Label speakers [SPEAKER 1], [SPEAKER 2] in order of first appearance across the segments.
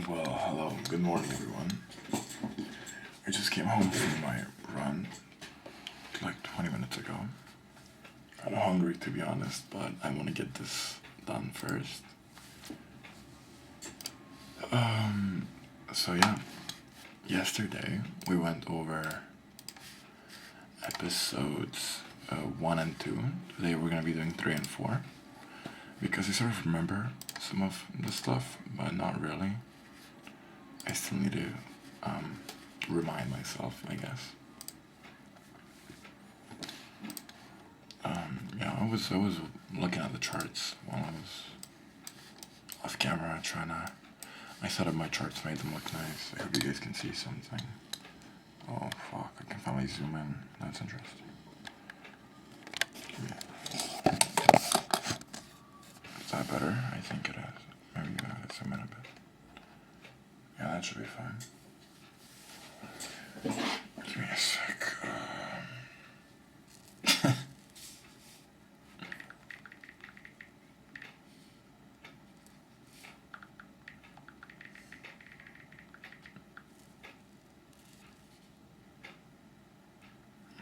[SPEAKER 1] Well, hello, good morning, everyone. I just came home from my run like 20 minutes ago. I'm hungry to be honest, but I want to get this done first. So yeah, yesterday we went over episodes 1 and 2. Today we're gonna be doing 3 and 4 because I sort of remember some of the stuff, but not really. I still need to remind myself, I guess. Yeah, I was looking at the charts while I was off camera trying to. I set up my charts, made them look nice. I hope you guys can see something. Oh fuck! I can finally zoom in. That's interesting. Is that better? I think it is. Maybe you gotta zoom in a bit. Yeah, that should be fine. Give me a sec.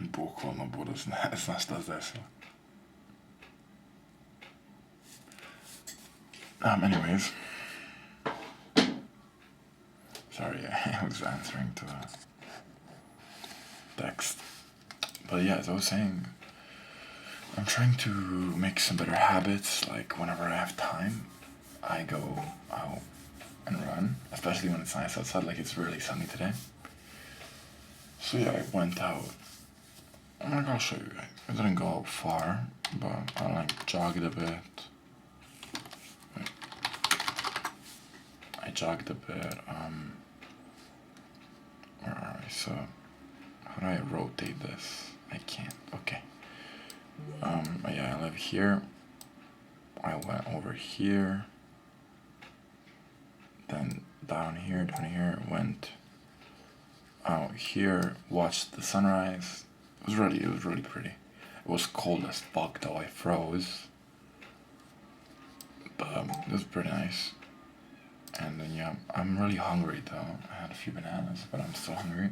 [SPEAKER 1] Bukvalno budu zna šta se desilo. Anyways. Sorry, I was answering to a text. But yeah, as I was saying, I'm trying to make some better habits. Like whenever I have time, I go out and run, especially when it's nice outside. Like it's really sunny today. So yeah, I went out. I'll show you guys. I didn't go out far, but I like jogged a bit. I jogged a bit. Where are we? So how do I rotate this? I can't. Okay. Yeah, I live here. I went over here. Then down here, went out here, watched the sunrise. It was really pretty. It was cold as fuck though, I froze. But it was pretty nice. And then yeah, I'm really hungry though. I had a few bananas, but I'm still hungry.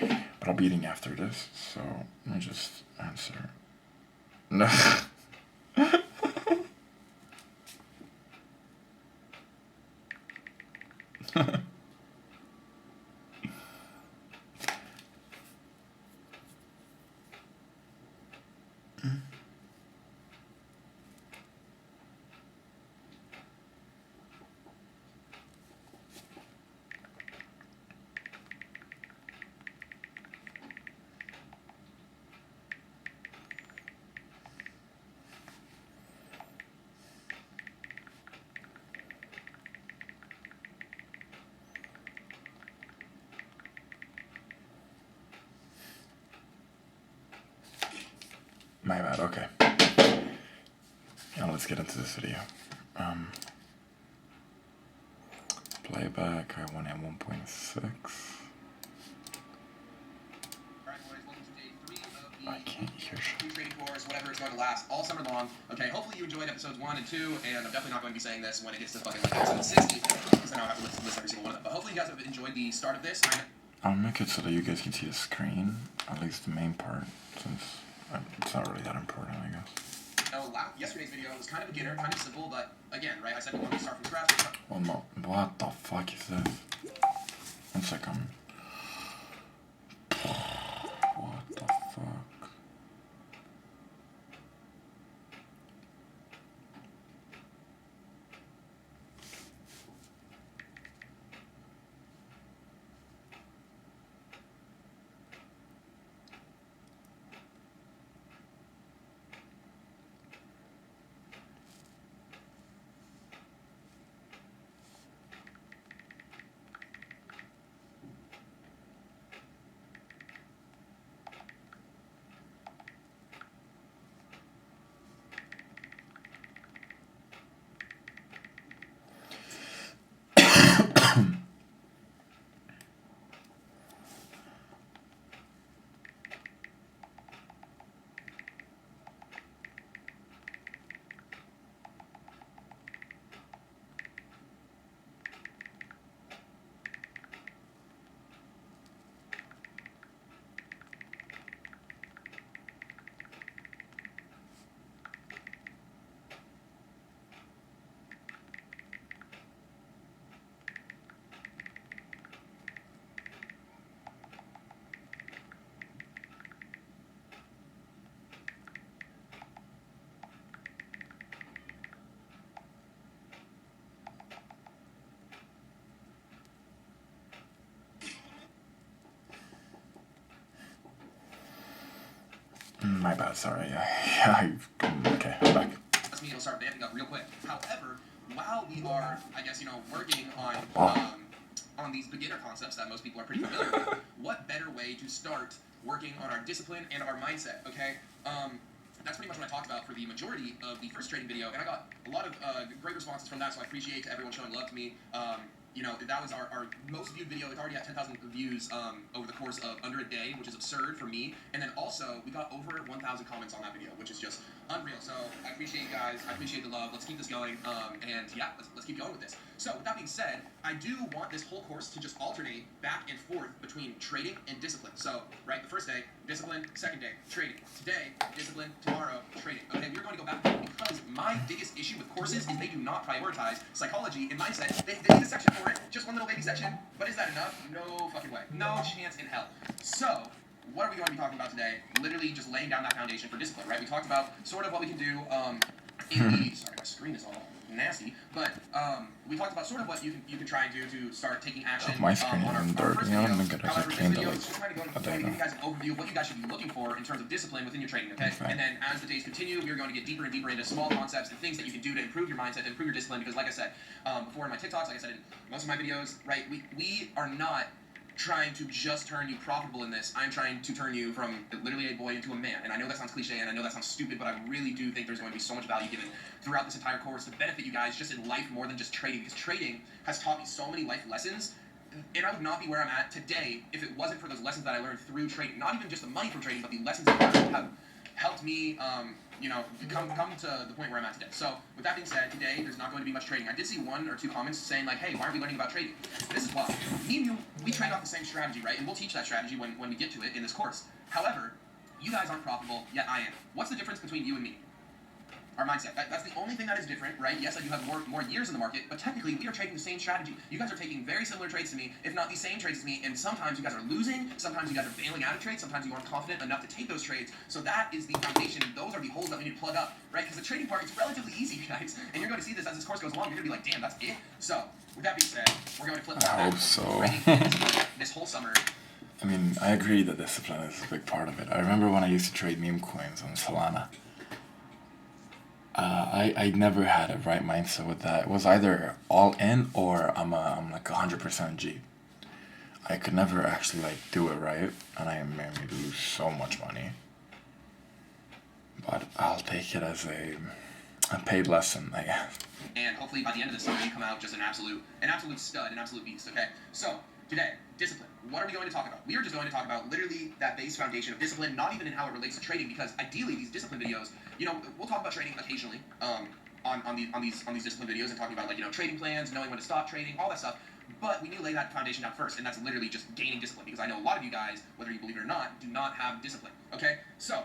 [SPEAKER 1] But I'll be eating after this, so let me just answer. No. My bad, okay. Now let's get into this video. Playback, I went at 1.6. I can't hear shit.
[SPEAKER 2] Trading course, whatever, it's going to last all summer long. Okay, hopefully you enjoyed episodes 1 and 2, and I'm definitely not going to be saying this when it gets to fucking like episode 60, because I know I have to list every single one of them. But hopefully you guys have enjoyed the start of this.
[SPEAKER 1] I'll make it so that you guys can see the screen, at least the main part, since it's not really that important, I guess.
[SPEAKER 2] So yesterday's video was kind of beginner, kind of simple, but again, right, I said we wanted to start from scratch.
[SPEAKER 1] Well, no, what the fuck is this? 1 second. What the fuck? My bad, sorry. Okay, I'm back.
[SPEAKER 2] Me, it'll start vamping up real quick. However, while we are, I guess, working on these beginner concepts that most people are pretty familiar with, what better way to start working on our discipline and our mindset, okay? That's pretty much what I talked about for the majority of the first trading video, and I got a lot of great responses from that, so I appreciate everyone showing love to me. That was our most viewed video. It's already at 10,000 views over the course of under a day, which is absurd for me. And then also, we got over 1,000 comments on that video, which is just unreal. So I appreciate you guys. I appreciate the love. Let's keep this going. And yeah, let's keep going with this. So with that being said, I do want this whole course to just alternate back and forth between trading and discipline. So, right, the first day, discipline. Second day, trading. Today, discipline. Tomorrow, trading. Okay, we're going to go back and forth because my biggest issue with courses is they do not prioritize psychology and mindset. They need a section for it, just one little baby section. But is that enough? No fucking way. No chance in hell. So, what are we going to be talking about today? Literally just laying down that foundation for discipline, right? We talked about sort of what we can do in the... Sorry, my screen is all nasty. But we talked about sort of what you can try and do to start taking action.
[SPEAKER 1] My screen is dirty. I don't think I
[SPEAKER 2] However,
[SPEAKER 1] can
[SPEAKER 2] this
[SPEAKER 1] clean
[SPEAKER 2] video
[SPEAKER 1] that.
[SPEAKER 2] is just trying to go into give you guys an overview of what you guys should be looking for in terms of discipline within your trading, okay?
[SPEAKER 1] Okay.
[SPEAKER 2] And then as the days continue, we're going to get deeper and deeper into small concepts and things that you can do to improve your mindset, to improve your discipline, because like I said before in my TikToks, like I said in most of my videos, right, we are not trying to just turn you profitable in this. I'm trying to turn you from literally a boy into a man. And I know that sounds cliche and I know that sounds stupid, but I really do think there's going to be so much value given throughout this entire course to benefit you guys just in life more than just trading, because trading has taught me so many life lessons. And I would not be where I'm at today if it wasn't for those lessons that I learned through trading. Not even just the money from trading, but the lessons that have helped me come to the point where I'm at today. So with that being said, today there's not going to be much trading. I did see 1 or 2 comments saying like, hey, why aren't we learning about trading? This is why. Me and you, we trade off the same strategy, right? And we'll teach that strategy when we get to it in this course. However, you guys aren't profitable, yet I am. What's the difference between you and me? Our mindset. That's the only thing that is different, right? Yes, I do have more years in the market, but technically we are trading the same strategy. You guys are taking very similar trades to me, if not the same trades as me, and sometimes you guys are losing, sometimes you guys are bailing out of trades, sometimes you aren't confident enough to take those trades. So that is the foundation. Those are the holes that we need to plug up, right? Because the trading part is relatively easy, guys, and you're going to see this as this course goes along. You're going to be like, damn, that's it. So with that being said, we're going to flip
[SPEAKER 1] I
[SPEAKER 2] back
[SPEAKER 1] hope so.
[SPEAKER 2] this whole summer.
[SPEAKER 1] I mean, I agree that discipline is a big part of it. I remember when I used to trade meme coins on Solana. I never had a right mindset with that. It was either all in or I'm like 100% G. I could never actually like do it right, and I made me lose so much money. But I'll take it as a paid lesson, I guess.
[SPEAKER 2] And hopefully by the end of this summer you come out just an absolute stud, an absolute beast, okay? So, today, discipline. What are we going to talk about? We are just going to talk about literally that base foundation of discipline, not even in how it relates to trading, because ideally these discipline videos, we'll talk about trading occasionally on these discipline videos and talking about like, trading plans, knowing when to stop trading, all that stuff. But we need to lay that foundation down first, and that's literally just gaining discipline, because I know a lot of you guys, whether you believe it or not, do not have discipline, okay? So,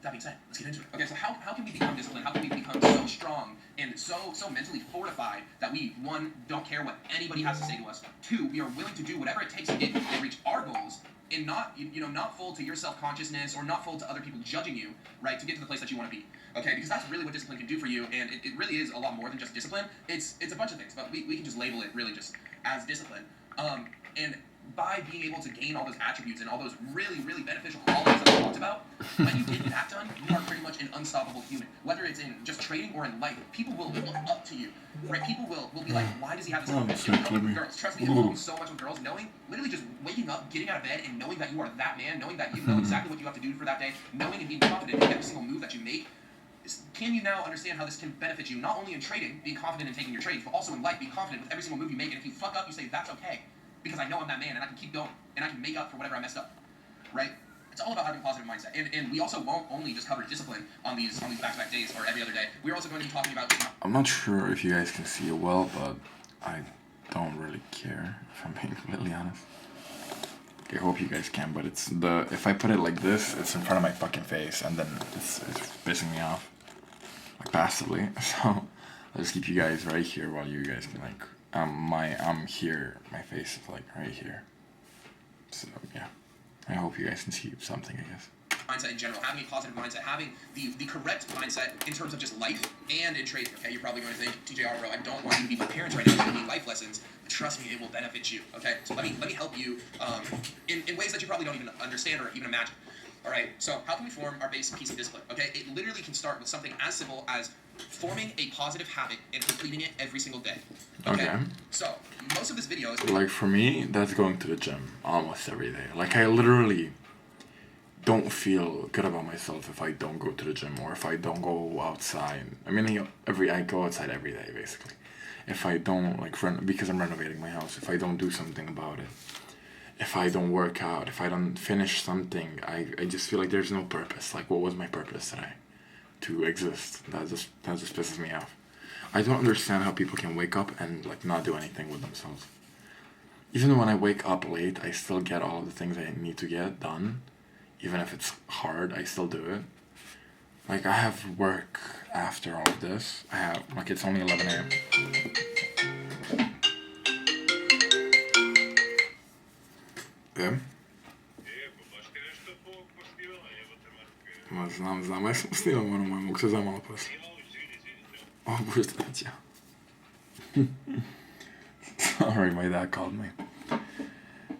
[SPEAKER 2] that being said, let's get into it. Okay, so how can we become disciplined? How can we become so strong and so mentally fortified that we, 1, don't care what anybody has to say to us, 2, we are willing to do whatever it takes to get and reach our goals, and not fold to your self-consciousness or not fold to other people judging you, right, to get to the place that you want to be. Okay, because that's really what discipline can do for you, and it really is a lot more than just discipline. It's a bunch of things, but we can just label it really just as discipline. And by being able to gain all those attributes and all those really, really beneficial qualities that we talked about, when you get that done, you are pretty much an unstoppable human. Whether it's in just trading or in life, people will look up to you, right? People will be like, why does he have this confidence? Girls, trust me, it helps me so much with girls, literally just waking up, getting out of bed, and knowing that you are that man, knowing that you know exactly what you have to do for that day, knowing and being confident in every single move that you make. Can you now understand how this can benefit you, not only in trading, being confident in taking your trades, but also in life, being confident with every single move you make, and if you fuck up, you say, that's okay, because I know I'm that man, and I can keep going, and I can make up for whatever I messed up, right? It's all about having a positive mindset, and we also won't only just cover discipline on these back-to-back days or every other day. We're also going to be talking about...
[SPEAKER 1] I'm not sure if you guys can see it well, but I don't really care, if I'm being completely honest. I hope you guys can, but if I put it like this, it's in front of my fucking face, and then it's pissing me off, like passively. So I'll just keep you guys right here while you guys can like, I'm here, my face is like right here. So yeah, I hope you guys can see something, I guess.
[SPEAKER 2] Mindset in general, having a positive mindset, having the correct mindset in terms of just life and in trading, okay? You're probably going to think, TJR, bro, I don't want you to be my parents right now, giving me life lessons, but trust me, it will benefit you, okay? So let me help you in ways that you probably don't even understand or even imagine. All right. So how can we form our base piece of discipline? Okay. It literally can start with something as simple as forming a positive habit and completing it every single day.
[SPEAKER 1] Okay.
[SPEAKER 2] So most of this video is
[SPEAKER 1] Like for me, that's going to the gym almost every day. Like I literally don't feel good about myself if I don't go to the gym or if I don't go outside. I mean, I go outside every day basically. If I don't like because I'm renovating my house, if I don't do something about it, if I don't work out, if I don't finish something, I just feel like there's no purpose. Like what was my purpose today? To exist. That just pisses me off. I don't understand how people can wake up and like not do anything with themselves. Even when I wake up late, I still get all the things I need to get done. Even if it's hard, I still do it. Like I have work after all of this. I have like it's only 11 a.m. Yeah. Ma znam, ja sam snimao ono moj, mogu se za malo posle. O, bože, ja. Sorry, my dad called me.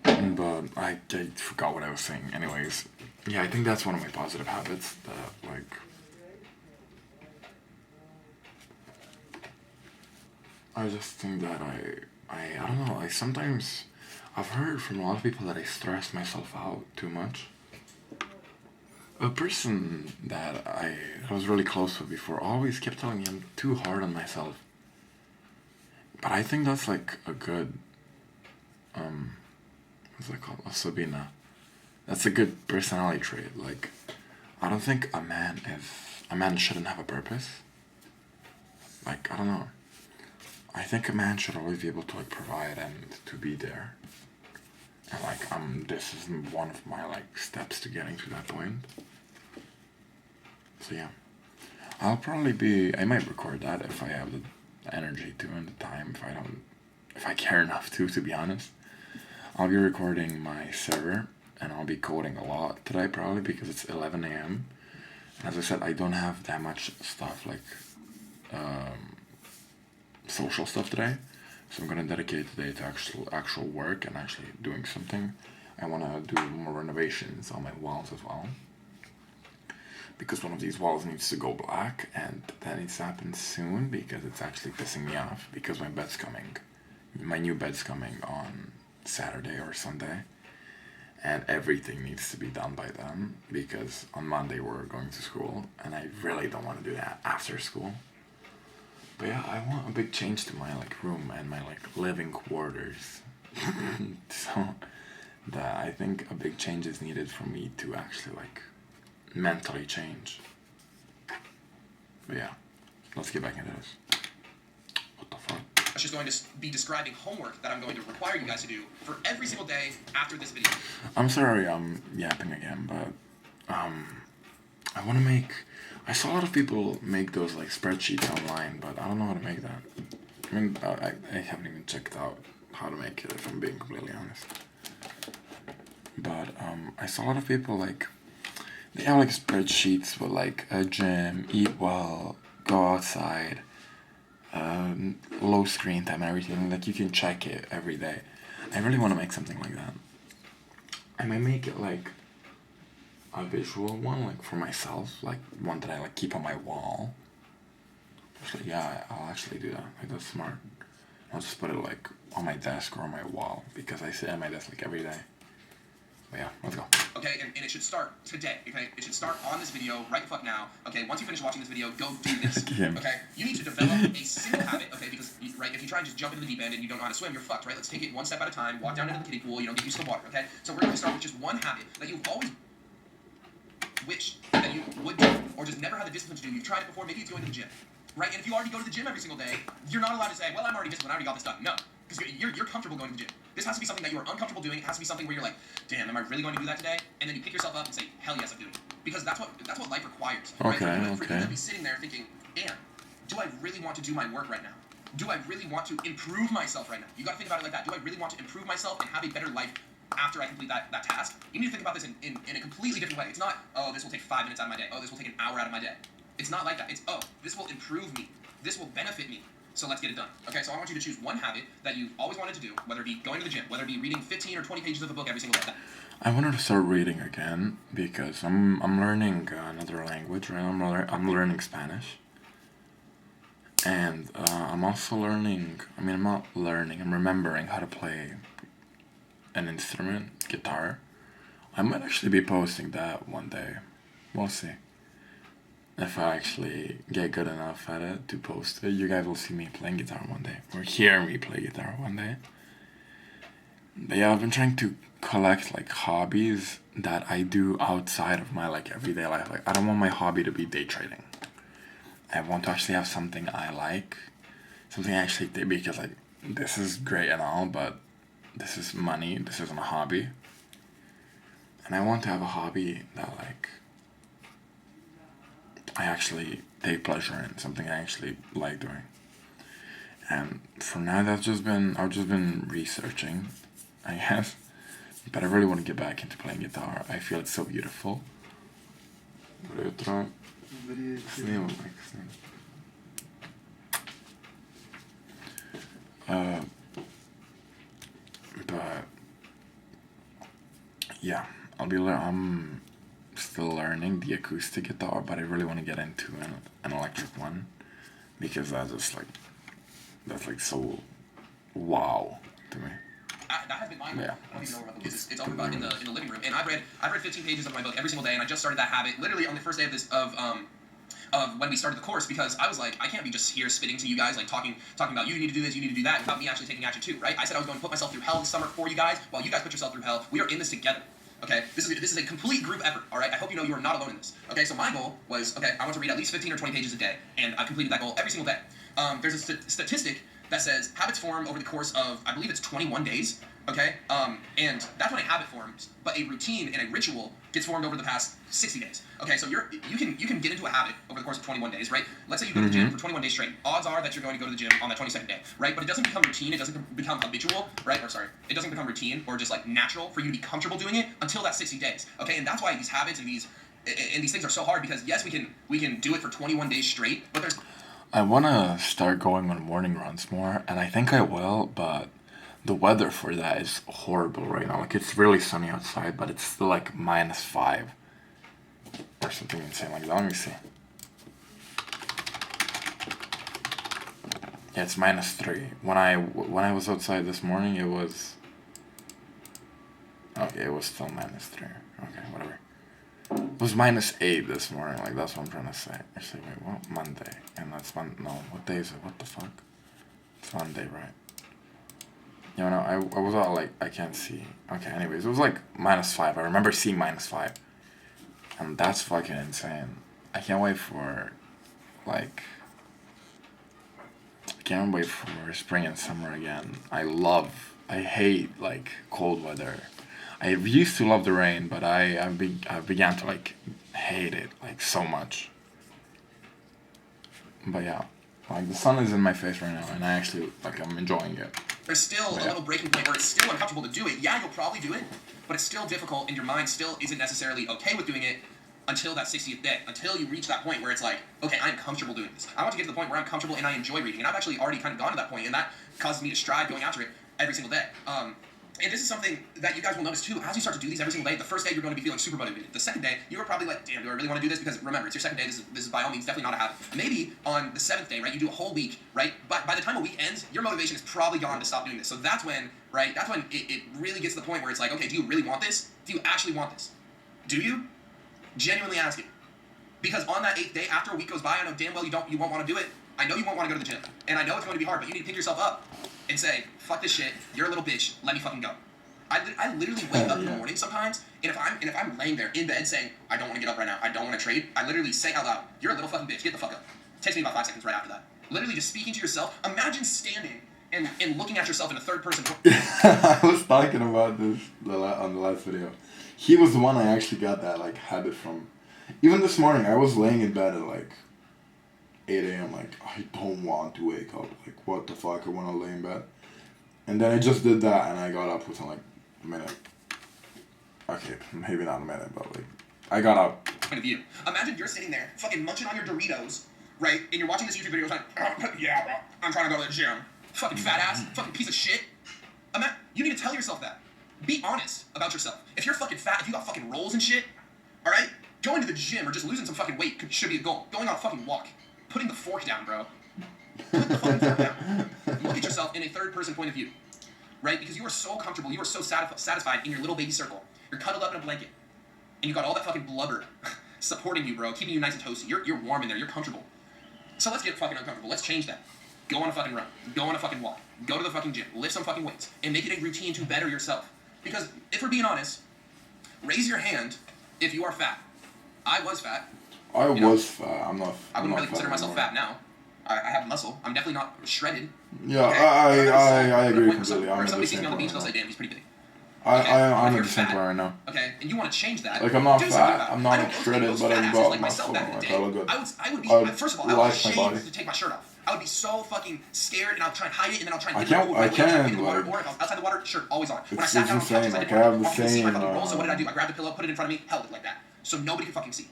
[SPEAKER 1] But I forgot what I was saying. Anyways, yeah, I think that's one of my positive habits that, like, I just think that I don't know, like, sometimes I've heard from a lot of people that I stress myself out too much. A person that I was really close with before always kept telling me I'm too hard on myself. But I think that's like a good, what's that called? A Sabina. That's a good personality trait. Like, I don't think a man shouldn't have a purpose. Like, I don't know. I think a man should always be able to like provide and to be there. And like, this is one of my like steps to getting to that point. So yeah, I might record that if I have the energy to and the time. If I care enough to be honest, I'll be recording my server and I'll be coding a lot today probably because it's 11 a.m. And as I said, I don't have that much stuff like social stuff today, so I'm gonna dedicate today to actual work and actually doing something. I wanna do more renovations on my walls as well, because one of these walls needs to go black, and that needs to happen soon because it's actually pissing me off because my new bed's coming on Saturday or Sunday, and everything needs to be done by then because on Monday we're going to school and I really don't want to do that after school. But yeah, I want a big change to my like room and my like living quarters. So that I think a big change is needed for me to actually like mentally change. But yeah, let's get back into this. What the fuck?
[SPEAKER 2] It's just going to be describing homework that I'm going to require you guys to do for every single day after this video.
[SPEAKER 1] I'm sorry I'm yapping again, but I want to I saw a lot of people make those like spreadsheets online, but I don't know how to make that. I mean, I haven't even checked out how to make it if I'm being completely honest. But I saw a lot of people like, they have like spreadsheets with like a gym, eat well, go outside, low screen time and everything. Like you can check it every day. I really want to make something like that. I might make it like a visual one, like for myself, like one that I like keep on my wall. Actually, yeah, I'll actually do that. Like that's smart. I'll just put it like on my desk or on my wall because I sit at my desk like every day. But yeah, let's go.
[SPEAKER 2] Okay, and it should start today, okay? It should start on this video right the fuck now. Okay, once you finish watching this video, go do this. Okay? You need to develop a single habit, okay? Because, right, if you try and just jump into the deep end and you don't know how to swim, you're fucked, right? Let's take it one step at a time, walk down into the kiddie pool, get used to the water, okay? So we're going to start with just one habit that you've always wished that you would do, or just never had the discipline to do. You've tried it before, maybe it's going to the gym, right? And if you already go to the gym every single day, you're not allowed to say, well, I'm already disciplined, I already got this done. No, because you're comfortable going to the gym. This has to be something that you are uncomfortable doing. It has to be something where you're like, damn, am I really going to do that today? And then you pick yourself up and say, hell yes, I'm doing it. Because that's what life requires. Right? For you to be sitting there thinking, damn, do I really want to do my work right now? Do I really want to improve myself right now? You got to think about it like that. Do I really want to improve myself and have a better life after I complete that task? You need to think about this in a completely different way. It's not, oh, this will take 5 minutes out of my day. Oh, this will take an hour out of my day. It's not like that. It's, oh, this will improve me. This will benefit me. So let's get it done. Okay, so I want you to choose one habit that you've always wanted to do, whether it be going to the gym, whether it be reading 15 or 20 pages of a book every single day.
[SPEAKER 1] I wanted to start reading again because I'm learning another language, right? I'm learning Spanish, and I'm also learning. I mean, I'm not learning. I'm remembering how to play an instrument, guitar. I might actually be posting that one day. We'll see. If I actually get good enough at it to post it, you guys will see me playing guitar one day, or hear me play guitar one day. But yeah, I've been trying to collect like hobbies that I do outside of my like everyday life. Like I don't want my hobby to be day trading. I want to actually have something I like, something I actually do because like this is great and all, but this is money. This isn't a hobby, and I want to have a hobby that like I actually take pleasure in, something I actually like doing. And for now, I've just been researching, I guess. But I really want to get back into playing guitar. I feel it's so beautiful. Uh, but yeah, I'm still learning the acoustic guitar, but I really want to get into an electric one because that's like so wow to me.
[SPEAKER 2] That has been my goal.
[SPEAKER 1] Yeah,
[SPEAKER 2] I don't even know where my book is. It's over in the living room, and I've read 15 pages of my book every single day, and I just started that habit literally on the first day of when we started the course, because I was like, I can't be just here spitting to you guys, like talking about you need to do this, you need to do that, without me actually taking action too, right? I said I was going to put myself through hell this summer for you guys, while you guys put yourself through hell. We are in this together. Okay, this is a complete group effort. All right, I hope you know you are not alone in this. Okay, so my goal was, okay, I want to read at least 15 or 20 pages a day, and I completed that goal every single day. There's a statistic that says habits form over the course of, I believe it's 21 days. Okay, and that's when a habit forms, but a routine and a ritual gets formed over the past 60 days. Okay, so you can get into a habit over the course of 21 days, right? Let's say you go to the gym for 21 days straight. Odds are that you're going to go to the gym on that 22nd day, right? But it doesn't become routine, it doesn't become habitual, right? Or sorry, it doesn't become routine or just like natural for you to be comfortable doing it until that 60 days. Okay, and that's why these habits and these things are so hard, because yes, we can do it for 21 days straight, but there's
[SPEAKER 1] I want to start going on morning runs more, and I think I will, but the weather for that is horrible right now. Like, it's really sunny outside, but it's still like -5 or something insane like that. Let me see. Yeah, it's -3. When I was outside this morning, it was okay. It was still -3. Okay, whatever. It was -8 this morning. Like, that's what I'm trying to say. Actually, wait, what? Monday, and that's one. No, what day is it? What the fuck? It's Monday, right? You know, I was all like, I can't see. Okay, anyways, it was like -5. I remember seeing -5. And that's fucking insane. I can't wait for, like, I can't wait for spring and summer again. I hate, like, cold weather. I used to love the rain, but I began to, like, hate it, like, so much. But yeah, like, the sun is in my face right now, and I actually, like, I'm enjoying it.
[SPEAKER 2] There's still a little breaking point where it's still uncomfortable to do it. Yeah, you'll probably do it, but it's still difficult, and your mind still isn't necessarily okay with doing it until that 60th day, until you reach that point where it's like, okay, I'm comfortable doing this. I want to get to the point where I'm comfortable and I enjoy reading, and I've actually already kind of gone to that point, and that causes me to strive going after it every single day. And this is something that you guys will notice too. As you start to do these every single day, the first day you're going to be feeling super motivated. The second day, you're probably like, damn, do I really want to do this? Because remember, it's your second day. This is by all means definitely not a habit. Maybe on the 7th day, right, you do a whole week, right? But by the time a week ends, your motivation is probably gone to stop doing this. So that's when, right, that's when it really gets to the point where it's like, okay, do you really want this? Do you actually want this? Do you? Genuinely asking. Because on that 8th day, after a week goes by, I know damn well you won't want to do it. I know you won't want to go to the gym. And I know it's going to be hard, but you need to pick yourself up and say, fuck this shit, you're a little bitch, let me fucking go. I literally wake up in the morning sometimes, and if I'm laying there in bed saying, I don't want to get up right now, I don't want to trade, I literally say out loud, you're a little fucking bitch, get the fuck up. It takes me about 5 seconds right after that. Literally just speaking to yourself. Imagine standing and looking at yourself in a third person.
[SPEAKER 1] I was talking about this on the last video. He was the one I actually got that like habit from. Even this morning, I was laying in bed at like 8 a.m. Like, I don't want to wake up. Like, what the fuck? I want to lay in bed. And then I just did that, and I got up within like a minute. Okay, maybe not a minute, but like, I got up.
[SPEAKER 2] Point of view. Imagine you're sitting there, fucking munching on your Doritos, right? And you're watching this YouTube video, it's like, yeah, bro, I'm trying to go to the gym. Fucking fat ass, fucking piece of shit. You need to tell yourself that. Be honest about yourself. If you're fucking fat, if you got fucking rolls and shit, all right, going to the gym or just losing some fucking weight should be a goal. Going on a fucking walk, putting the fork down, bro. Put the fucking fork down. Look at yourself in a third-person point of view, right? Because you are so comfortable, you are so satisfied in your little baby circle. You're cuddled up in a blanket, and you got all that fucking blubber supporting you, bro, keeping you nice and toasty. You're warm in there. You're comfortable. So let's get fucking uncomfortable. Let's change that. Go on a fucking run. Go on a fucking walk. Go to the fucking gym. Lift some fucking weights. And make it a routine to better yourself. Because if we're being honest, raise your hand if you are fat. I was fat.
[SPEAKER 1] I was fat. I'm not.
[SPEAKER 2] I wouldn't really consider myself fat now. I have muscle. I'm definitely not shredded.
[SPEAKER 1] Yeah,
[SPEAKER 2] okay?
[SPEAKER 1] I agree completely.
[SPEAKER 2] If somebody sees me on the beach, they'll say, damn, he's pretty big.
[SPEAKER 1] I'm at the same point right now.
[SPEAKER 2] Okay, and you want to change that.
[SPEAKER 1] Like, I'm not fat, I'm not shredded, but I've got muscle. Like, I look good.
[SPEAKER 2] I would be, first of all, I would be ashamed to take my shirt off. I would be so fucking scared, and I'll try and hide it, and then I'll try and get in the water, or if I was outside the water, shirt always on. When I sat down on the couch, I have the same. So what did I do? I grabbed a pillow, put it in front of me, held it like that, so nobody could fucking see.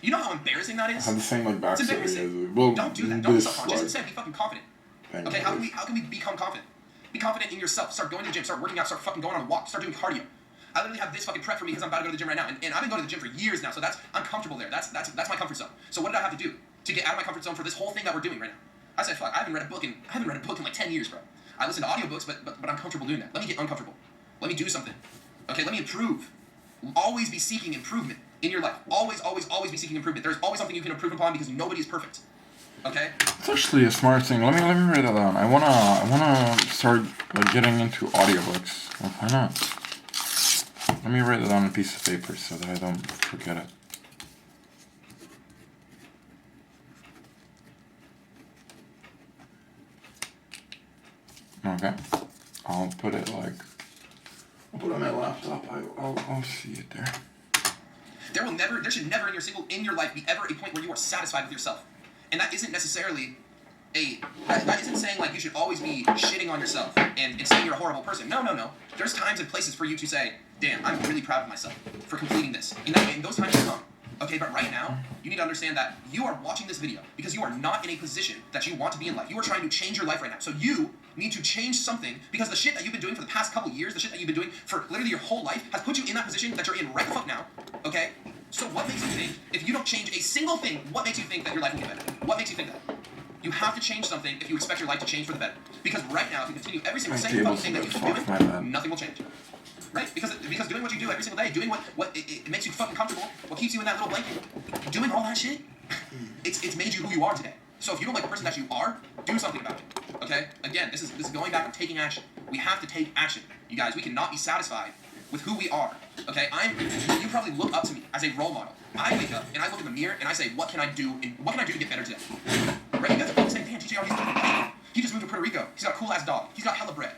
[SPEAKER 2] You know how embarrassing that is?
[SPEAKER 1] I have the same like backstory as
[SPEAKER 2] well. Don't do that. Don't be self-conscious. Instead, be fucking confident. Okay, how can we become confident? Be confident in yourself. Start going to the gym. Start working out. Start fucking going on a walk. Start doing cardio. I literally have this fucking prep for me because I'm about to go to the gym right now, and I've been going to the gym for years now. So I'm comfortable there. That's my comfort zone. So what did I have to do to get out of my comfort zone for this whole thing that we're doing right now? I said, fuck, I haven't read a book in like 10 years, bro. I listen to audiobooks, but I'm comfortable doing that. Let me get uncomfortable. Let me do something. Okay, let me improve. Always be seeking improvement in your life. Always be seeking improvement. There's always something you can improve upon because nobody is perfect. Okay?
[SPEAKER 1] It's actually a smart thing. Let me write that down. I wanna start like getting into audiobooks. Well, why not? Let me write it on a piece of paper so that I don't forget it. Okay. I'll put it like... I'll put it on my laptop. I'll see it there.
[SPEAKER 2] There should never in your life be ever a point where you are satisfied with yourself. And that isn't necessarily that isn't saying like you should always be shitting on yourself and saying you're a horrible person. No. There's times and places for you to say, damn, I'm really proud of myself for completing this. And those times will come. Okay, but right now, you need to understand that you are watching this video because you are not in a position that you want to be in life. You are trying to change your life right now. So you need to change something because the shit that you've been doing for the past couple years, the shit that you've been doing for literally your whole life has put you in that position that you're in right the fuck now. Okay? So what makes you think, if you don't change a single thing, what makes you think that your life will get better? What makes you think that? You have to change something if you expect your life to change for the better. Because right now, if you continue every single same fucking thing that you keep doing, nothing will change. Right? Because doing what you do every single day, doing what it makes you fucking comfortable, what keeps you in that little blanket, doing all that shit, it's made you who you are today. So if you don't like the person that you are, do something about it. Okay? Again, this is going back on taking action. We have to take action. You guys, we cannot be satisfied with who we are. Okay? You probably look up to me as a role model. I wake up and I look in the mirror and I say, what can I do to get better today? Right? You guys are probably saying, damn, TJR, he's living great. He just moved to Puerto Rico. He's got a cool ass dog. He's got hella bread.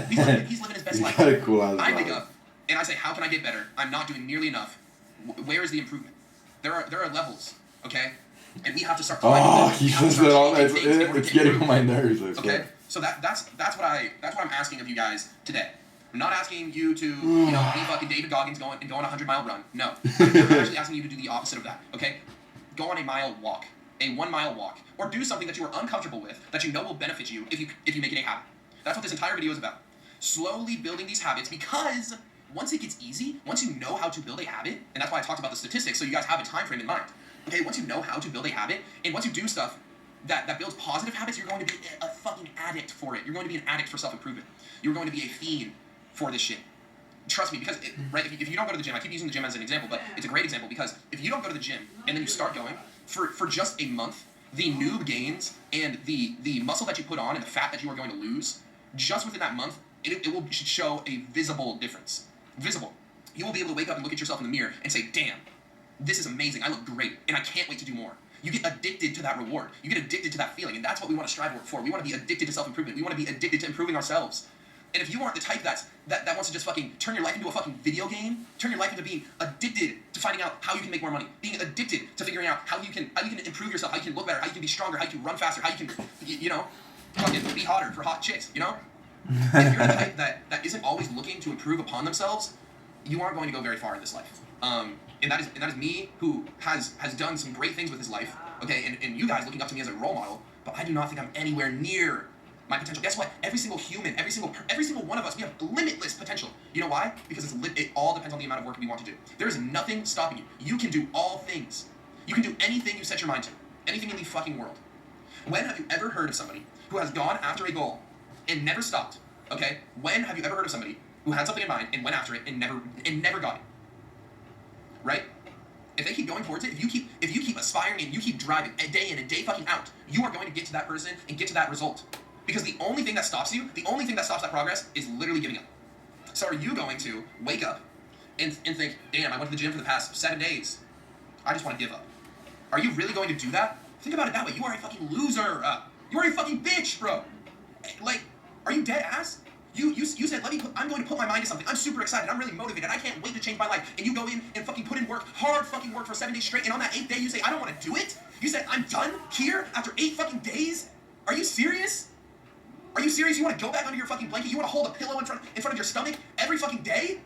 [SPEAKER 2] He's living his best life.
[SPEAKER 1] Got a cool ass
[SPEAKER 2] I wake up and I say, how can I get better? I'm not doing nearly enough. Where is the improvement? There are levels, okay? And we have to start climbing.
[SPEAKER 1] Oh, he says that all that. It's getting on my nerves.
[SPEAKER 2] Okay, so that's what I'm asking of you guys today. I'm not asking you to be fucking David Goggins go on a 100-mile run. No, I'm actually asking you to do the opposite of that. Okay, go on a mile walk, a 1 mile walk, or do something that you are uncomfortable with that you know will benefit you if you make it a habit. That's what this entire video is about. Slowly building these habits, because once it gets easy, once you know how to build a habit, and that's why I talked about the statistics so you guys have a time frame in mind. Okay, once you know how to build a habit, and once you do stuff that builds positive habits, you're going to be a fucking addict for it. You're going to be an addict for self-improvement. You're going to be a fiend for this shit. Trust me, because if you don't go to the gym, I keep using the gym as an example, but it's a great example because if you don't go to the gym and then you start going, for just a month, the noob gains and the muscle that you put on and the fat that you are going to lose, just within that month, it will show a visible difference. Visible. You will be able to wake up and look at yourself in the mirror and say, damn, this is amazing. I look great, and I can't wait to do more. You get addicted to that reward. You get addicted to that feeling, and that's what we want to strive for. We want to be addicted to self-improvement. We want to be addicted to improving ourselves. And if you aren't the type that wants to just fucking turn your life into a fucking video game, turn your life into being addicted to finding out how you can make more money, being addicted to figuring out how you can improve yourself, how you can look better, how you can be stronger, how you can run faster, how you can, fucking be hotter for hot chicks, If you're the type that isn't always looking to improve upon themselves, you aren't going to go very far in this life. And that is me who has done some great things with his life. Okay, and you guys looking up to me as a role model, but I do not think I'm anywhere near my potential. Guess what? Every single human, every single one of us, we have limitless potential. You know why? Because it all depends on the amount of work we want to do. There is nothing stopping you. You can do all things. You can do anything you set your mind to. Anything in the fucking world. When have you ever heard of somebody who has gone after a goal and never stopped? Okay? When have you ever heard of somebody who had something in mind and went after it and never got it? Right? If they keep going towards it, if you keep aspiring and you keep driving day in and day fucking out, you are going to get to that person and get to that result. Because the only thing that stops you, the only thing that stops that progress is literally giving up. So are you going to wake up and think, damn, I went to the gym for the past 7 days. I just want to give up. Are you really going to do that? Think about it that way. You are a fucking loser. You are a fucking bitch, bro. Like, are you dead ass? You said, I'm going to put my mind to something. I'm super excited. I'm really motivated. I can't wait to change my life. And you go in and fucking put in work, hard fucking work for 7 days straight. And on that 8th day, you say, I don't want to do it. You said, I'm done here after 8 fucking days. Are you serious? Are you serious? You want to go back under your fucking blanket? You want to hold a pillow in front of your stomach every fucking day?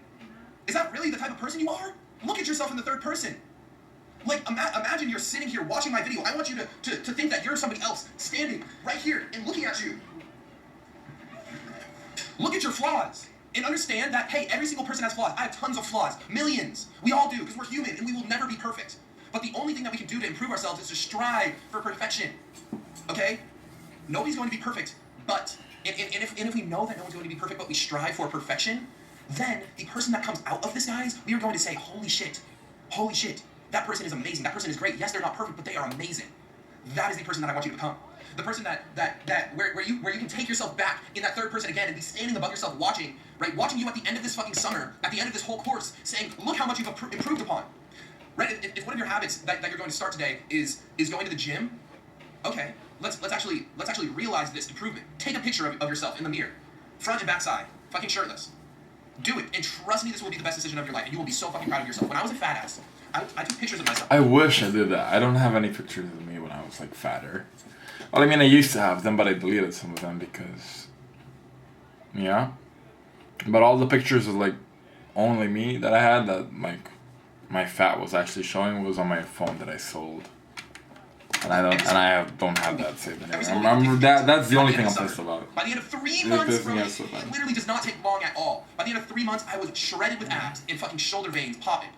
[SPEAKER 2] Is that really the type of person you are? Look at yourself in the third person. Like, imagine you're sitting here watching my video. I want you to think that you're somebody else standing right here and looking at you. Look at your flaws and understand that, hey, every single person has flaws. I have tons of flaws. Millions. We all do, because we're human and we will never be perfect. But the only thing that we can do to improve ourselves is to strive for perfection. Okay? Nobody's going to be perfect. But, and if we know that no one's going to be perfect, but we strive for perfection, then the person that comes out of this, guys, we are going to say, holy shit, that person is amazing, that person is great. Yes, they're not perfect, but they are amazing. That is the person that I want you to become. The person where you can take yourself back in that third person again and be standing above yourself watching, right? Watching you at the end of this fucking summer, at the end of this whole course, saying, look how much you've improved upon. Right? If one of your habits that you're going to start today is going to the gym, okay, let's actually realize this improvement. Take a picture of yourself in the mirror, front and back side, fucking shirtless. Do it, and trust me, this will be the best decision of your life, and you will be so fucking proud of yourself. When I was a fat ass, I took pictures of myself.
[SPEAKER 1] I wish I did that. I don't have any pictures of me when I was like fatter. Well, I mean, I used to have them, but I deleted some of them because, yeah. But all the pictures of like only me that I had that like my fat was actually showing was on my phone that I sold. And I don't have that saved anymore. That's the only thing I'm pissed about.
[SPEAKER 2] By the end of 3 months, bro, it literally does not take long at all. By the end of 3 months, I was shredded with abs and fucking shoulder veins popping.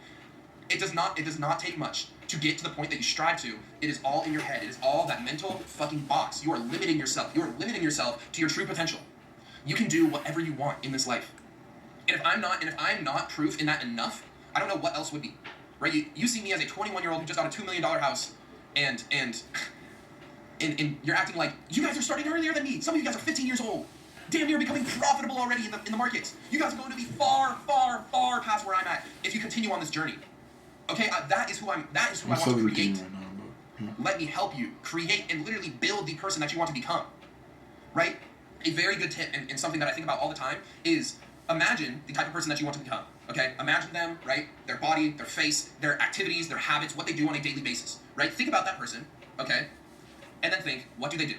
[SPEAKER 2] It does not take much to get to the point that you strive to. It is all in your head. It is all that mental fucking box. You are limiting yourself. You are limiting yourself to your true potential. You can do whatever you want in this life. And if I'm not proof in that enough, I don't know what else would be. Right? You see me as a 21-year-old who just got a $2 million house. And you're acting like you guys are starting earlier than me. Some of you guys are 15 years old, damn near becoming profitable already in the markets. You guys are going to be far, far, far past where I'm at if you continue on this journey. Okay, that is who I want to create.
[SPEAKER 1] Right now, but, yeah.
[SPEAKER 2] Let me help you create and literally build the person that you want to become. Right? A very good tip and something that I think about all the time is imagine the type of person that you want to become. Okay? Imagine them, right? Their body, their face, their activities, their habits, what they do on a daily basis. Right? Think about that person, okay? And then think, what do they do?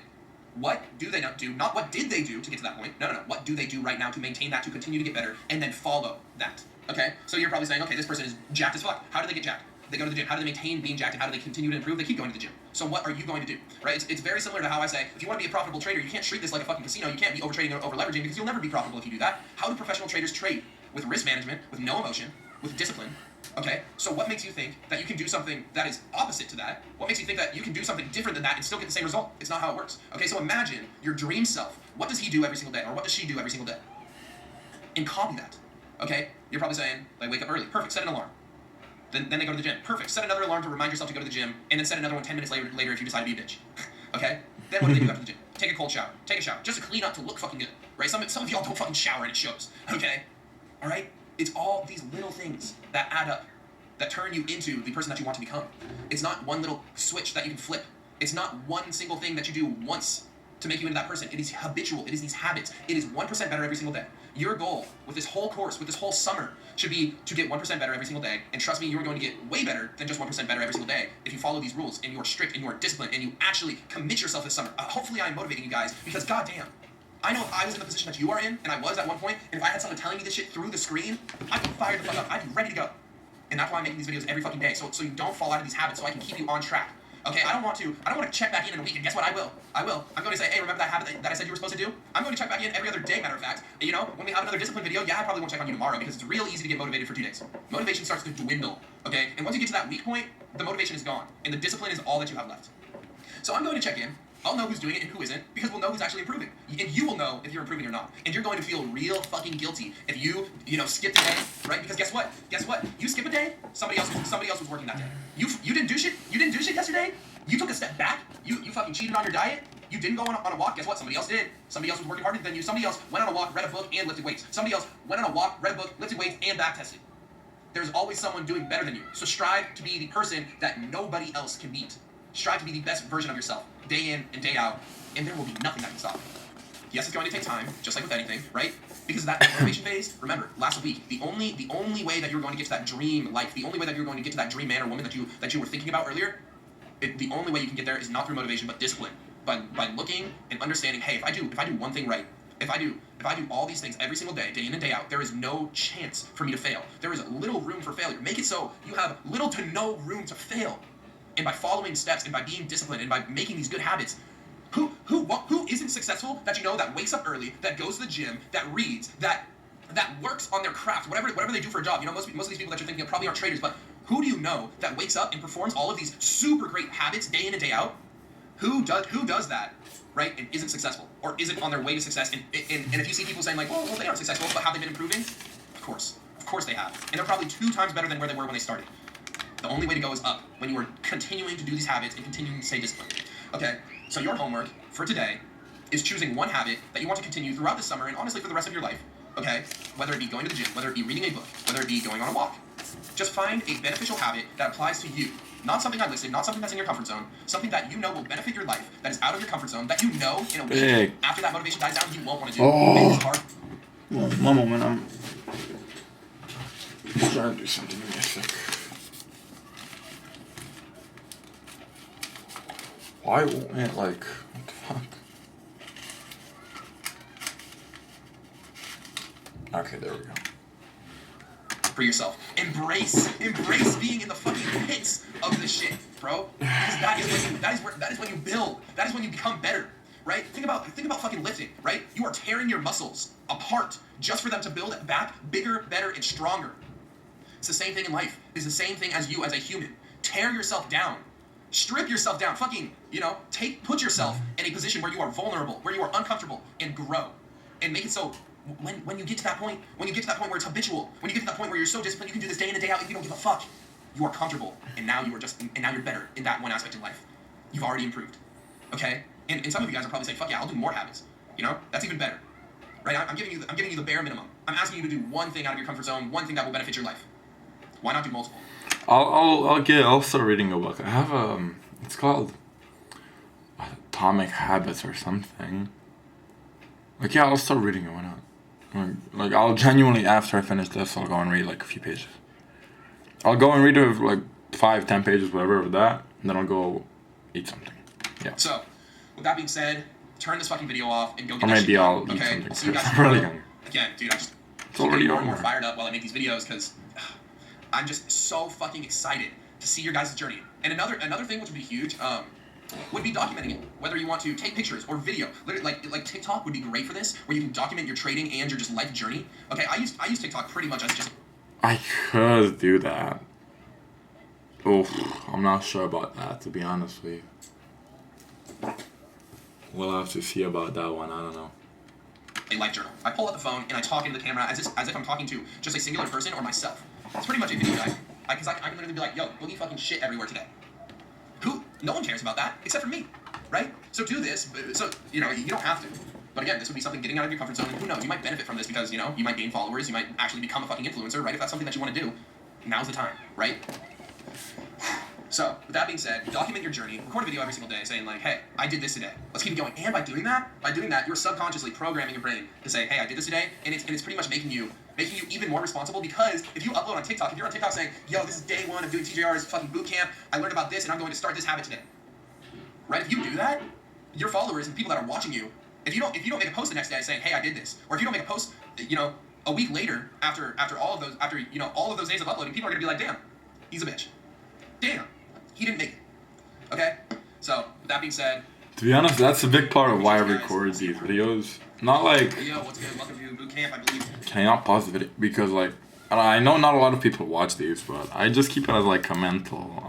[SPEAKER 2] What do they not do? Not what did they do to get to that point. No. What do they do right now to maintain that, to continue to get better, and then follow that, okay? So you're probably saying, okay, this person is jacked as fuck. How do they get jacked? They go to the gym. How do they maintain being jacked, and how do they continue to improve? They keep going to the gym. So what are you going to do, right? It's very similar to how I say, if you want to be a profitable trader, you can't treat this like a fucking casino. You can't be over-trading or over-leveraging because you'll never be profitable if you do that. How do professional traders trade? With risk management, with no emotion, with discipline. Okay, so what makes you think that you can do something that is opposite to that? What makes you think that you can do something different than that and still get the same result? It's not how it works. Okay, so imagine your dream self. What does he do every single day? Or what does she do every single day? And copy that. Okay, you're probably saying, like, wake up early. Perfect, set an alarm. Then they go to the gym. Perfect, set another alarm to remind yourself to go to the gym, and then set another one 10 minutes later if you decide to be a bitch. Okay, then what do they do after the gym? Take a cold shower. Take a shower. Just to clean up, to look fucking good. Right, some of y'all don't fucking shower and it shows. Okay, all right? It's all these little things that add up, that turn you into the person that you want to become. It's not one little switch that you can flip. It's not one single thing that you do once to make you into that person. It is habitual. It is these habits. It is 1% better every single day. Your goal with this whole course, with this whole summer, should be to get 1% better every single day. And trust me, you're going to get way better than just 1% better every single day if you follow these rules and you are strict and you are disciplined and you actually commit yourself this summer. Hopefully I'm motivating you guys because goddamn, I know I was in the position that you are in, and I was at one point, and if I had someone telling me this shit through the screen, I'd be fired the fuck up. I'd be ready to go. And that's why I'm making these videos every fucking day, so you don't fall out of these habits, so I can keep you on track. Okay, I don't want to check back in a week, and guess what? I will. I'm going to say, hey, remember that habit that I said you were supposed to do? I'm going to check back in every other day, matter of fact. And, you know, when we have another discipline video, yeah, I probably won't check on you tomorrow, because it's real easy to get motivated for 2 days. Motivation starts to dwindle, okay? And once you get to that weak point, the motivation is gone, and the discipline is all that you have left. So I'm going to check in. I'll know who's doing it and who isn't, because we'll know who's actually improving. And you will know if you're improving or not. And you're going to feel real fucking guilty if you skip a day, right? Because guess what? You skip a day, somebody else was working that day. You didn't do shit? You didn't do shit yesterday? You took a step back? You fucking cheated on your diet? You didn't go on a walk? Guess what? Somebody else did. Somebody else was working harder than you. Somebody else went on a walk, read a book, and lifted weights. Somebody else went on a walk, read a book, lifted weights, and back tested. There's always someone doing better than you. So strive to be the person that nobody else can beat. Strive to be the best version of yourself, day in and day out, and there will be nothing that can stop you. Yes, it's going to take time, just like with anything, right? Because that motivation phase, remember, last week, the only way that you're going to get to that dream life, the only way that you're going to get to that dream man or woman that you were thinking about earlier, the only way you can get there is not through motivation, but discipline. By looking and understanding, hey, if I do one thing right, if I do all these things every single day, day in and day out, there is no chance for me to fail. There is little room for failure. Make it so you have little to no room to fail. And by following steps and by being disciplined and by making these good habits, who isn't successful that you know, that wakes up early, that goes to the gym, that reads, that works on their craft, whatever they do for a job. You know, most of these people that you're thinking of probably aren't traders, but who do you know that wakes up and performs all of these super great habits day in and day out? Who does that, right, and isn't successful or isn't on their way to success? And if you see people saying like, well, they aren't successful, but have they been improving? Of course they have, and they're probably 2 times better than where they were when they started. The only way to go is up when you are continuing to do these habits and continuing to stay disciplined. Okay, so your homework for today is choosing one habit that you want to continue throughout the summer and honestly for the rest of your life. Okay, whether it be going to the gym, whether it be reading a book, whether it be going on a walk. Just find a beneficial habit that applies to you. Not something I listed, not something that's in your comfort zone, something that you know will benefit your life, that is out of your comfort zone, that you know in a week, after that motivation dies down, you won't want to do. Maybe it's hard.
[SPEAKER 1] One moment, I'm trying to do something. Give me a sec. Why won't it, like, what the fuck? Okay, there we go.
[SPEAKER 2] For yourself. Embrace being in the fucking pits of this shit, bro. Because that is when you build. That is when you become better, right? Think about fucking lifting, right? You are tearing your muscles apart just for them to build back bigger, better, and stronger. It's the same thing in life. It's the same thing as you as a human. Tear yourself down. Strip yourself down. Fucking, put yourself in a position where you are vulnerable, where you are uncomfortable, and grow. And make it so when you get to that point, where it's habitual, when you get to that point where you're so disciplined, you can do this day in and day out, and you don't give a fuck. You are comfortable, and now you're better in that one aspect in life. You've already improved. Okay? And some of you guys are probably saying, fuck yeah, I'll do more habits. That's even better. Right? I'm giving you the bare minimum. I'm asking you to do one thing out of your comfort zone, one thing that will benefit your life. Why not do multiple?
[SPEAKER 1] I'll start reading a book. I have it's called Atomic Habits or something. Like, yeah, I'll start reading it. Why not? Like, I'll genuinely, after I finish this, I'll go and read like a few pages. I'll go and read it like 5-10 pages, whatever of that, and then I'll go eat something. Yeah.
[SPEAKER 2] So, with that being said, turn this fucking video off and go get
[SPEAKER 1] or
[SPEAKER 2] that
[SPEAKER 1] maybe
[SPEAKER 2] shit
[SPEAKER 1] I'll
[SPEAKER 2] done,
[SPEAKER 1] eat
[SPEAKER 2] okay?
[SPEAKER 1] something.
[SPEAKER 2] See you guys
[SPEAKER 1] I'm really
[SPEAKER 2] tomorrow.
[SPEAKER 1] hungry.
[SPEAKER 2] Again, dude, I just
[SPEAKER 1] It's already
[SPEAKER 2] more and more
[SPEAKER 1] over.
[SPEAKER 2] fired up while I make these videos because I'm just so fucking excited to see your guys' journey. And another thing which would be huge, would be documenting it. Whether you want to take pictures or video, literally, like TikTok would be great for this, where you can document your trading and your just life journey. Okay, I use TikTok pretty much as just.
[SPEAKER 1] I could do that. Oof, I'm not sure about that, to be honest with you. We'll have to see about that one. I don't know.
[SPEAKER 2] A life journal. I pull out the phone and I talk into the camera as if I'm talking to just a singular person or myself. It's pretty much a video guide. Because I can literally be like, yo, boogie fucking shit everywhere today. No one cares about that except for me, right? So do this. So you don't have to. But again, this would be something getting out of your comfort zone. And who knows? You might benefit from this because you might gain followers. You might actually become a fucking influencer, right? If that's something that you want to do, now's the time, right? So, with that being said, document your journey, record a video every single day saying like, hey, I did this today. Let's keep it going. And by doing that, you're subconsciously programming your brain to say, hey, I did this today, and it's pretty much making you even more responsible, because if you upload on TikTok, if you're on TikTok saying, yo, this is day 1 of doing TJR's fucking boot camp, I learned about this and I'm going to start this habit today. Right? If you do that, your followers and people that are watching you If you don't make a post the next day saying, hey, I did this, or if you don't make a post, a week later after all of those all of those days of uploading, people are gonna be like, damn, he's a bitch. Damn, he didn't make it. Okay? So with that being said,
[SPEAKER 1] to be honest, that's a big part of why I record these videos. Not like,
[SPEAKER 2] yo, what's good? Welcome to boot camp, I believe.
[SPEAKER 1] can I not pause the video? Because like, I know not a lot of people watch these, but I just keep it as like a mental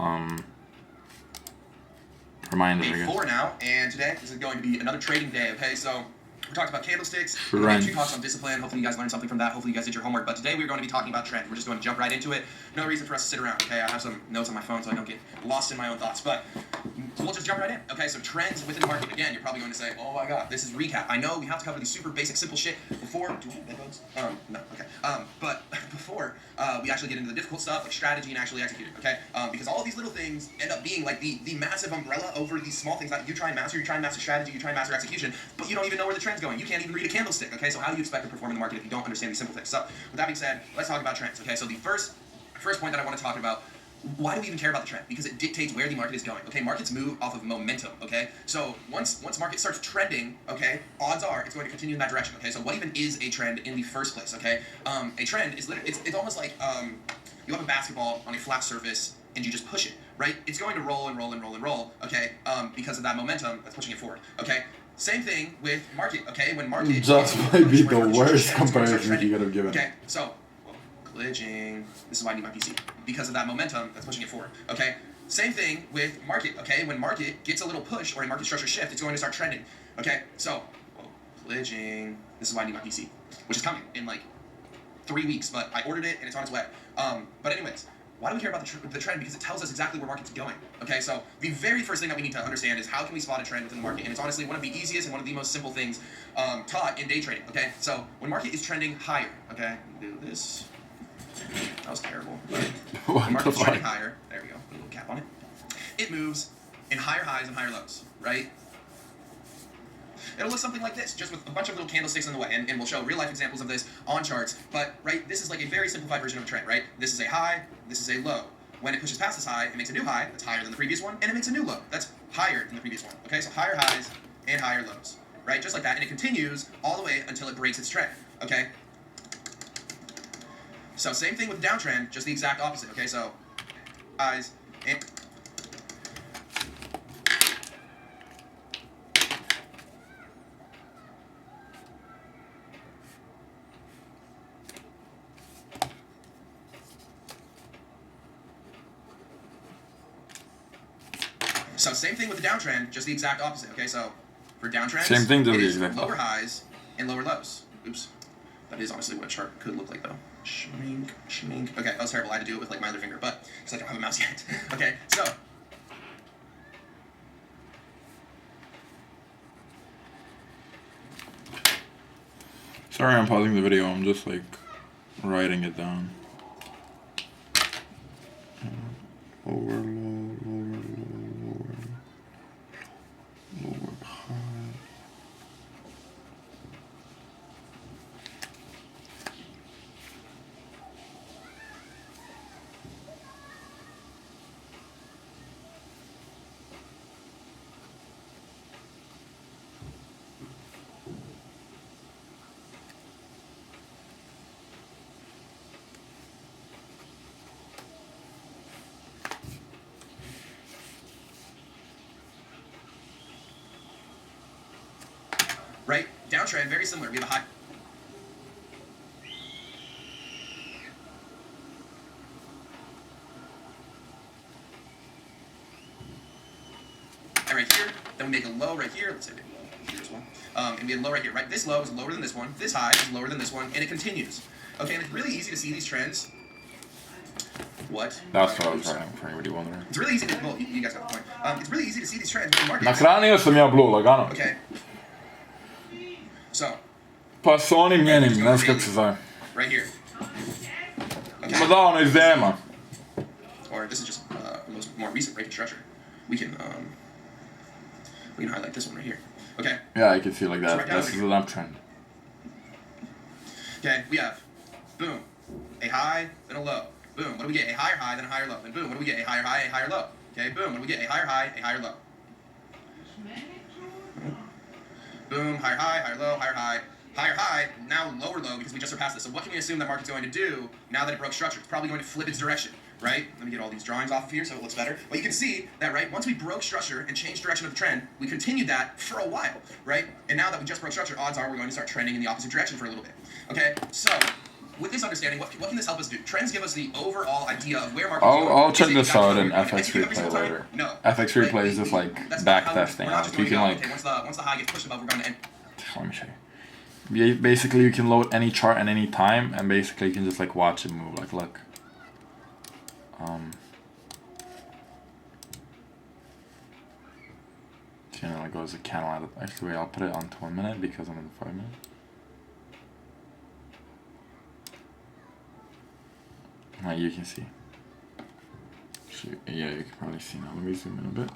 [SPEAKER 1] reminder, I
[SPEAKER 2] Day
[SPEAKER 1] guess.
[SPEAKER 2] 4 now, and today this is going to be another trading day. Okay, so we talked about candlesticks.
[SPEAKER 1] Trends.
[SPEAKER 2] We talked on discipline. Hopefully you guys learned something from that. Hopefully you guys did your homework. But today we're going to be talking about trend. We're just going to jump right into it. No reason for us to sit around. Okay, I have some notes on my phone so I don't get lost in my own thoughts. But we'll just jump right in. Okay, so trends within the market. Again, you're probably going to say, oh my god, this is recap. I know we have to cover these super basic, simple shit before. Do we have bedbugs? No. Okay. But before we actually get into the difficult stuff like strategy and actually execute it. Okay. Because all of these little things end up being like the massive umbrella over these small things that you try and master. You try and master strategy. You try and master execution, but you don't even know where the trend's going. You can't even read a candlestick. Okay. So how do you expect to perform in the market if you don't understand these simple things? So with that being said, let's talk about trends. Okay. So the first point that I want to talk about. Why do we even care about the trend? Because it dictates where the market is going. Okay, markets move off of momentum. Okay, so once market starts trending, okay, odds are it's going to continue in that direction. Okay, so what even is a trend in the first place? Okay, a trend is literally it's almost like you have a basketball on a flat surface and you just push it, right? It's going to roll and roll and roll and roll. Okay, because of that momentum that's pushing it forward. Okay. Same thing with market. Okay, when market
[SPEAKER 1] just might be the worst comparison you could have given.
[SPEAKER 2] Okay, so. Glitching. This is why I need my PC. Because of that momentum that's pushing it forward. Okay? Same thing with market. Okay? When market gets a little push or a market structure shift, it's going to start trending. Okay? So, glitching. This is why I need my PC. Which is coming in like 3 weeks, but I ordered it and it's on its way. But anyways, why do we care about the trend? Because it tells us exactly where market's going. Okay? So, the very first thing that we need to understand is how can we spot a trend within the market? And it's honestly one of the easiest and one of the most simple things taught in day trading. Okay? So, when market is trending higher, okay? Do this. That was terrible.
[SPEAKER 1] What
[SPEAKER 2] the market's
[SPEAKER 1] the
[SPEAKER 2] trending
[SPEAKER 1] fuck?
[SPEAKER 2] higher. There we go. Put a little cap on it. It moves in higher highs and higher lows, right? It'll look something like this, just with a bunch of little candlesticks in the way, and we'll show real life examples of this on charts. But right, this is like a very simplified version of a trend, right? This is a high, this is a low. When it pushes past this high, it makes a new high that's higher than the previous one, and it makes a new low that's higher than the previous one. Okay, so higher highs and higher lows, right? Just like that, and it continues all the way until it breaks its trend. Okay. So same thing with the downtrend, just the exact opposite. Okay, so highs and so same thing with the downtrend, just the exact opposite. Okay, so for downtrends,
[SPEAKER 1] Same thing, just
[SPEAKER 2] it
[SPEAKER 1] the
[SPEAKER 2] is
[SPEAKER 1] exact
[SPEAKER 2] lower highs and lower lows. Oops, that is honestly what a chart could look like though. Schmink. Okay, that was terrible. I had to do it with like my other finger, but because I don't have a mouse yet. Okay, so.
[SPEAKER 1] Sorry, I'm pausing the video. I'm just like writing it down. Lower, low, lower, high.
[SPEAKER 2] Right? Downtrend, very similar. We have a high. Right here, then we make a low right here. Let's say maybe low here as well. And we have a low right here, right? This low is lower than this one. This high is lower than this one, and it continues. Okay, and it's really easy to see these trends. What?
[SPEAKER 1] That's what I was writing for anybody wondering.
[SPEAKER 2] It's really easy to, well, you guys got the point. It's really easy to see these trends in the market.
[SPEAKER 1] Nahranio sam ja Blue, lagano.
[SPEAKER 2] Okay. So.
[SPEAKER 1] Pa s onim njenim, ne znam kako se zove.
[SPEAKER 2] Right here. Okay.
[SPEAKER 1] Ma da, ono iz DM-a.
[SPEAKER 2] Or this is just more recent breaking structure. We can highlight this one right here. Okay.
[SPEAKER 1] Yeah, I can see like that.
[SPEAKER 2] Right
[SPEAKER 1] This is an uptrend.
[SPEAKER 2] Okay, we have boom, a high, then a low. Boom, what do we get? A higher high, then a higher low. Then boom, what do we get? A higher high, a higher low. Okay, boom, what do we get? A higher high, a higher low. Boom, higher high, higher low, higher high, higher high, now lower low because we just surpassed this. So what can we assume that market's going to do now that it broke structure? It's probably going to flip its direction, right? Let me get all these drawings off of here so it looks better. Well, you can see that, right, once we broke structure and changed direction of the trend, we continued that for a while, right? And now that we just broke structure, odds are we're going to start trending in the opposite direction for a little bit, okay? So with this understanding, what can this help us do? Trends give us the overall idea of where markets are going.
[SPEAKER 1] I'll check
[SPEAKER 2] Is it
[SPEAKER 1] this
[SPEAKER 2] exactly
[SPEAKER 1] out
[SPEAKER 2] where
[SPEAKER 1] in
[SPEAKER 2] we're going to
[SPEAKER 1] FX
[SPEAKER 2] execute every
[SPEAKER 1] replay
[SPEAKER 2] single time?
[SPEAKER 1] later.
[SPEAKER 2] No.
[SPEAKER 1] FX replay is just like back testing.
[SPEAKER 2] We're not just
[SPEAKER 1] You
[SPEAKER 2] going
[SPEAKER 1] can
[SPEAKER 2] to
[SPEAKER 1] like,
[SPEAKER 2] okay, once the high gets pushed above, we're going to end.
[SPEAKER 1] let me show you. Yeah, basically, you can load any chart at any time, and basically you can just like watch it move. Like, look. You know, it goes a candle out of. Actually, wait, I'll put it on to 1 minute because I'm in the 5 minute. Now you can see. Yeah, you can probably see now. Let me zoom in a bit.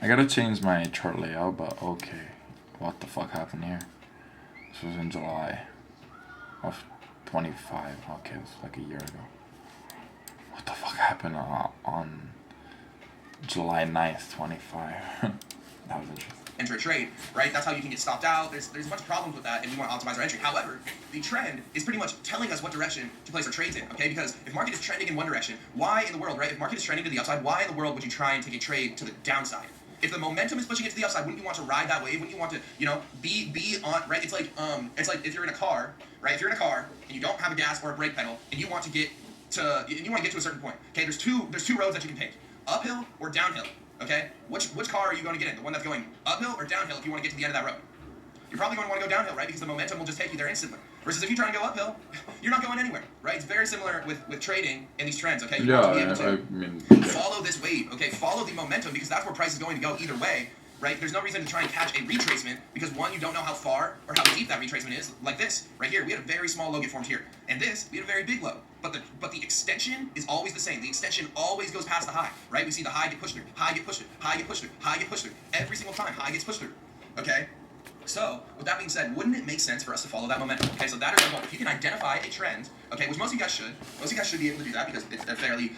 [SPEAKER 1] I gotta change my chart layout, but okay. What the fuck happened here? This was in July of 25. Okay, it was like a year ago. What the fuck happened on July 9th, 25? That was interesting.
[SPEAKER 2] Enter a trade, right? That's how you can get stopped out. There's a bunch of problems with that, and we want to optimize our entry. However, the trend is pretty much telling us what direction to place our trades in, okay? Because if market is trending in one direction, why in the world, right? If market is trending to the upside, why in the world would you try and take a trade to the downside? If the momentum is pushing it to the upside, wouldn't you want to ride that wave? Wouldn't you want to, you know, be on, right? It's like if you're in a car, right? If you're in a car and you don't have a gas or a brake pedal, and you want to get to a certain point, okay? There's two roads that you can take: uphill or downhill. Okay, which car are you going to get in? The one that's going uphill or downhill if you want to get to the end of that road? You're probably going to want to go downhill, right? Because the momentum will just take you there instantly. Versus if you try and go uphill, you're not going anywhere, right? It's very similar with trading and these trends, okay? You want to be able to follow this wave, okay? Follow the momentum because that's where price is going to go either way, right? There's no reason to try and catch a retracement because one, you don't know how far or how deep that retracement is. Like this, right here, we had a very small low get formed here. And this, we had a very big low. But the extension is always the same. The extension always goes past the high, right? We see the high get pushed through, high get pushed through, high get pushed through, high get pushed through. Every single time, high gets pushed through, okay? So, with that being said, wouldn't it make sense for us to follow that momentum? Okay, so that is our goal. If you can identify a trend, okay, which most of you guys should be able to do that because it's a fairly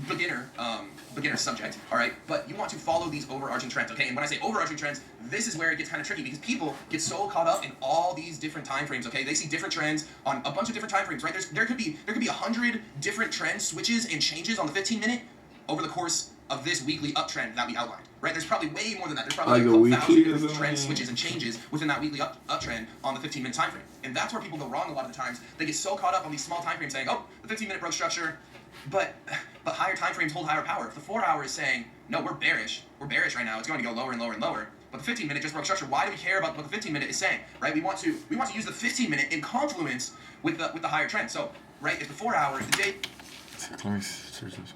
[SPEAKER 2] beginner subject, all right? But you want to follow these overarching trends, okay? And when I say overarching trends, this is where it gets kind of tricky because people get so caught up in all these different time frames, okay? They see different trends on a bunch of different time frames, right? There could be 100 different trend switches and changes on the 15-minute over the course of this weekly uptrend that we outlined, right? There's probably way more than that. There's probably like a thousand different trend switches and changes within that weekly uptrend on the 15-minute time frame. And that's where people go wrong a lot of the times. They get so caught up on these small time frames saying, oh, the 15-minute broke structure, but higher time frames hold higher power. If the 4-hour is saying, no, we're bearish right now, it's going to go lower and lower and lower, but the 15-minute just broke structure, why do we care about what the 15-minute is saying, right? We want to use the 15-minute in confluence with the higher trend. So, right, if the 4-hour is the day...
[SPEAKER 1] Let me search this.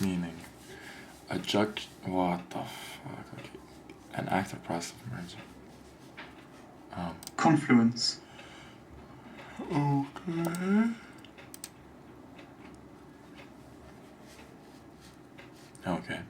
[SPEAKER 1] Meaning adjust what the fuck? Okay. An active process of merging.
[SPEAKER 3] Confluence.
[SPEAKER 1] Okay. Okay.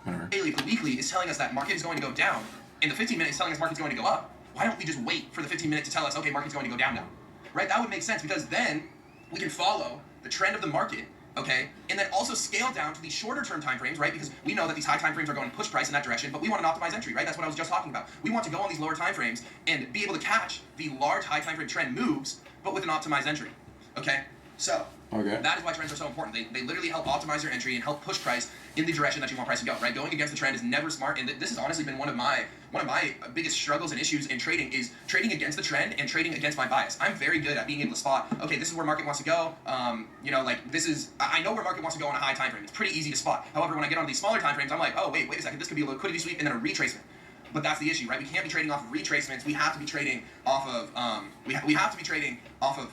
[SPEAKER 1] Whatever.
[SPEAKER 2] Daily, the weekly is telling us that market is going to go down, and the 15-minute is telling us market's going to go up. Why don't we just wait for the 15-minute to tell us, okay, market's going to go down now? Right? That would make sense because then we can follow the trend of the market, okay, and then also scale down to these shorter term time frames, right? Because we know that these high time frames are going to push price in that direction, but we want an optimized entry, right? That's what I was just talking about. We want to go on these lower time frames and be able to catch the large high time frame trend moves, but with an optimized entry, okay? So that is why trends are so important. They literally help optimize your entry and help push price in the direction that you want price to go, right? Going against the trend is never smart, and this has honestly been one of my biggest struggles and issues in trading is trading against the trend and trading against my bias. I'm very good at being able to spot, okay, this is where market wants to go. You know, like I know where market wants to go on a high time frame. It's pretty easy to spot. However, when I get on these smaller time frames, I'm like, oh, wait a second, this could be a liquidity sweep and then a retracement. But that's the issue, right? We can't be trading off of retracements. We have to be trading off of we have to be trading off of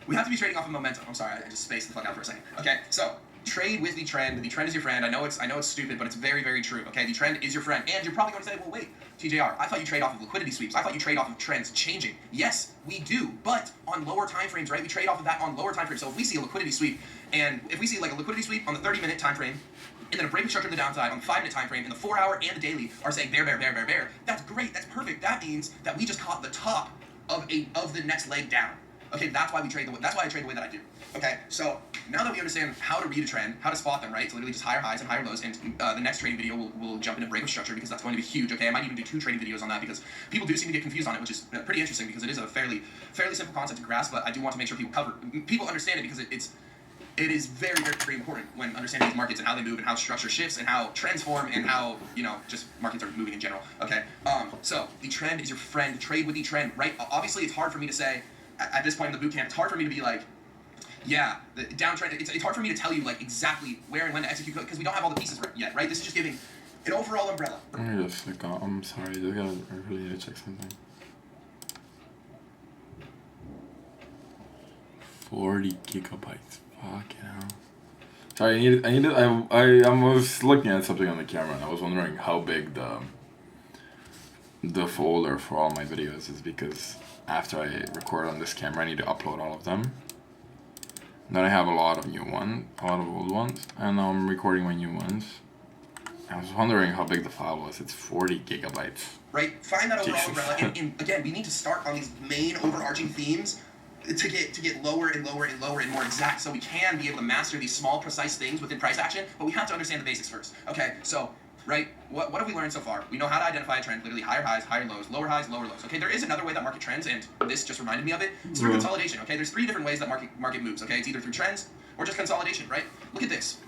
[SPEAKER 2] we have to be trading off of momentum. I'm sorry, I just spaced the fuck out for a second. Okay, so trade with the trend. The trend is your friend. I know it's stupid, but it's very, very true. Okay, the trend is your friend. And you're probably going to say, well, wait, TJR, I thought you trade off of liquidity sweeps. I thought you trade off of trends changing. Yes, we do, but on lower time frames, right? We trade off of that on lower time frames. So if we see a liquidity sweep, and if we see like a liquidity sweep on the 30-minute time frame, and then a break structure on the downside on the 5-minute time frame, and the 4-hour and the daily are saying bear, bear, bear, bear, bear, that's great. That's perfect. That means that we just caught the top of the next leg down. Okay, that's why we trade that's why I trade the way that I do. Okay, so now that we understand how to read a trend, how to spot them, right? It's literally just higher highs and higher lows. And the next trading video will jump into break of structure because that's going to be huge. Okay, I might even do 2 trading videos on that because people do seem to get confused on it, which is pretty interesting because it is a fairly simple concept to grasp. But I do want to make sure people understand it because it is very, very, very important when understanding these markets and how they move and how structure shifts and how trends form and how, just markets are moving in general, okay? So the trend is your friend. Trade with the trend, right? Obviously, it's hard for me to say at this point in the boot camp, it's hard for me to be like, yeah, the downtrend, it's hard for me to tell you, like, exactly where and when to execute because we don't have all the pieces yet, right? This is just giving an overall umbrella.
[SPEAKER 1] I'm sorry, I really need to check something. 40 gigabytes. Fucking hell. Sorry, I was looking at something on the camera and I was wondering how big the folder for all my videos is because after I record on this camera I need to upload all of them. Then I have a lot of new ones, a lot of old ones, and now I'm recording my new ones. I was wondering how big the file was. It's 40 gigabytes.
[SPEAKER 2] Right? Find that overall umbrella and again, we need to start on these main overarching themes to get lower and lower and lower and more exact so we can be able to master these small precise things within price action, but we have to understand the basics first. Okay, so right, what have we learned so far? We know how to identify a trend, literally higher highs, higher lows, lower highs, lower lows. Okay, there is another way that market trends, and this just reminded me of it. It's through consolidation. Okay, there's 3 different ways that market moves. Okay, it's either through trends or just consolidation, right? Look at this.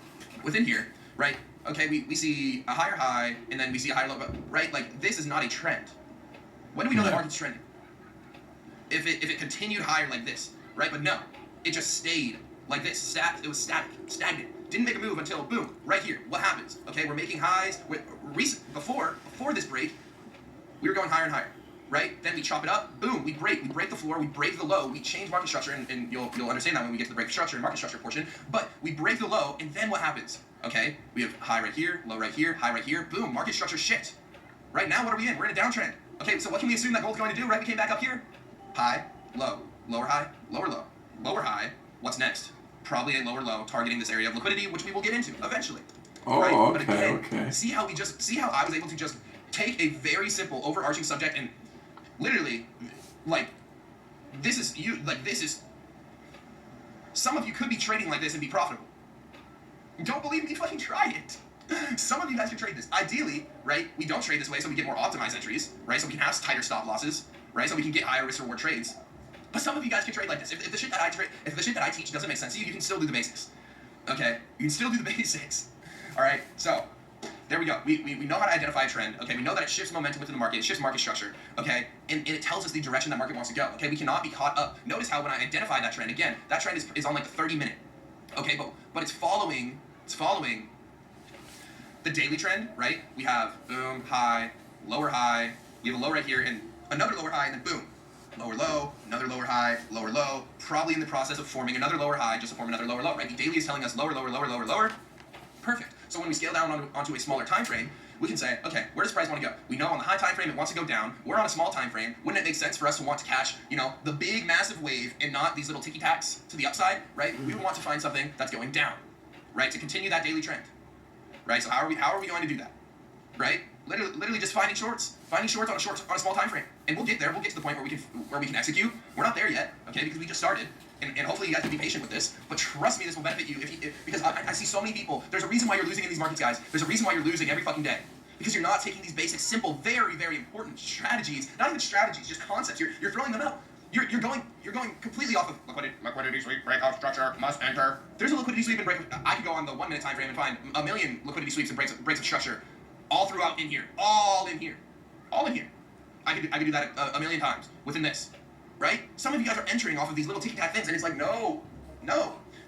[SPEAKER 2] Within here, right, okay, we see a higher high and then we see a higher low, but right, like this is not a trend. When do we know that market's trending? If it continued higher like this, right? But no, it just stayed like this. It was stagnant. Didn't make a move until boom, right here. What happens? Okay, we're making highs. Before this break, we were going higher and higher, right? Then we chop it up. Boom, we break the floor. We break the low. We change market structure, and you'll understand that when we get to the break of structure and market structure portion. But we break the low, and then what happens? Okay, we have high right here, low right here, high right here. Boom, market structure shift. Right now, what are we in? We're in a downtrend. Okay, so what can we assume that gold's going to do? Right, we came back up here. High, low, lower high, lower low, lower high. What's next? Probably a lower low targeting this area of liquidity, which we will get into eventually.
[SPEAKER 1] Oh,
[SPEAKER 2] right?
[SPEAKER 1] okay,
[SPEAKER 2] But again,
[SPEAKER 1] okay.
[SPEAKER 2] see how I was able to just take a very simple overarching subject and literally, this is some of you could be trading like this and be profitable. Don't believe me? Fucking try it. Some of you guys can trade this. Ideally, right, we don't trade this way so we get more optimized entries, right? So we can have tighter stop losses, right? So we can get higher risk reward trades. But some of you guys can trade like this. If the shit that I teach doesn't make sense to you, you can still do the basics. Okay? You can still do the basics. Alright? So, there we go. We know how to identify a trend. Okay? We know that it shifts momentum within the market. It shifts market structure. Okay? And it tells us the direction that market wants to go. Okay? We cannot be caught up. Notice how when I identify that trend, again, that trend is on like the 30-minute. Okay? But it's following the daily trend, right? We have boom, high, lower high. We have a low right here and another lower high and then boom. Lower low, another lower high, lower low, probably in the process of forming another lower high just to form another lower low, right? The daily is telling us lower, lower, lower, lower, lower. Perfect. So when we scale down onto a smaller time frame, we can say, okay, where does price want to go? We know on the high time frame it wants to go down. We're on a small time frame. Wouldn't it make sense for us to want to catch, the big massive wave and not these little ticky-tacks to the upside, right? We would want to find something that's going down, right? To continue that daily trend, right? So how are we going to do that, right? Literally just finding shorts on a small time frame, and we'll get there. We'll get to the point where we can execute. We're not there yet, okay? Because we just started, and hopefully you guys can be patient with this. But trust me, this will benefit you because I see so many people. There's a reason why you're losing in these markets, guys. There's a reason why you're losing every fucking day because you're not taking these basic, simple, very, very important strategies. Not even strategies, just concepts. You're throwing them out. You're going completely off of liquidity sweep, breakout structure, must enter. There's a liquidity sweep and break. I could go on the 1 minute time frame and find a million liquidity sweeps and breaks of structure. All throughout in here. All in here. I could do that a million times within this. Right? Some of you guys are entering off of these little ticky-tack things, and it's like, no.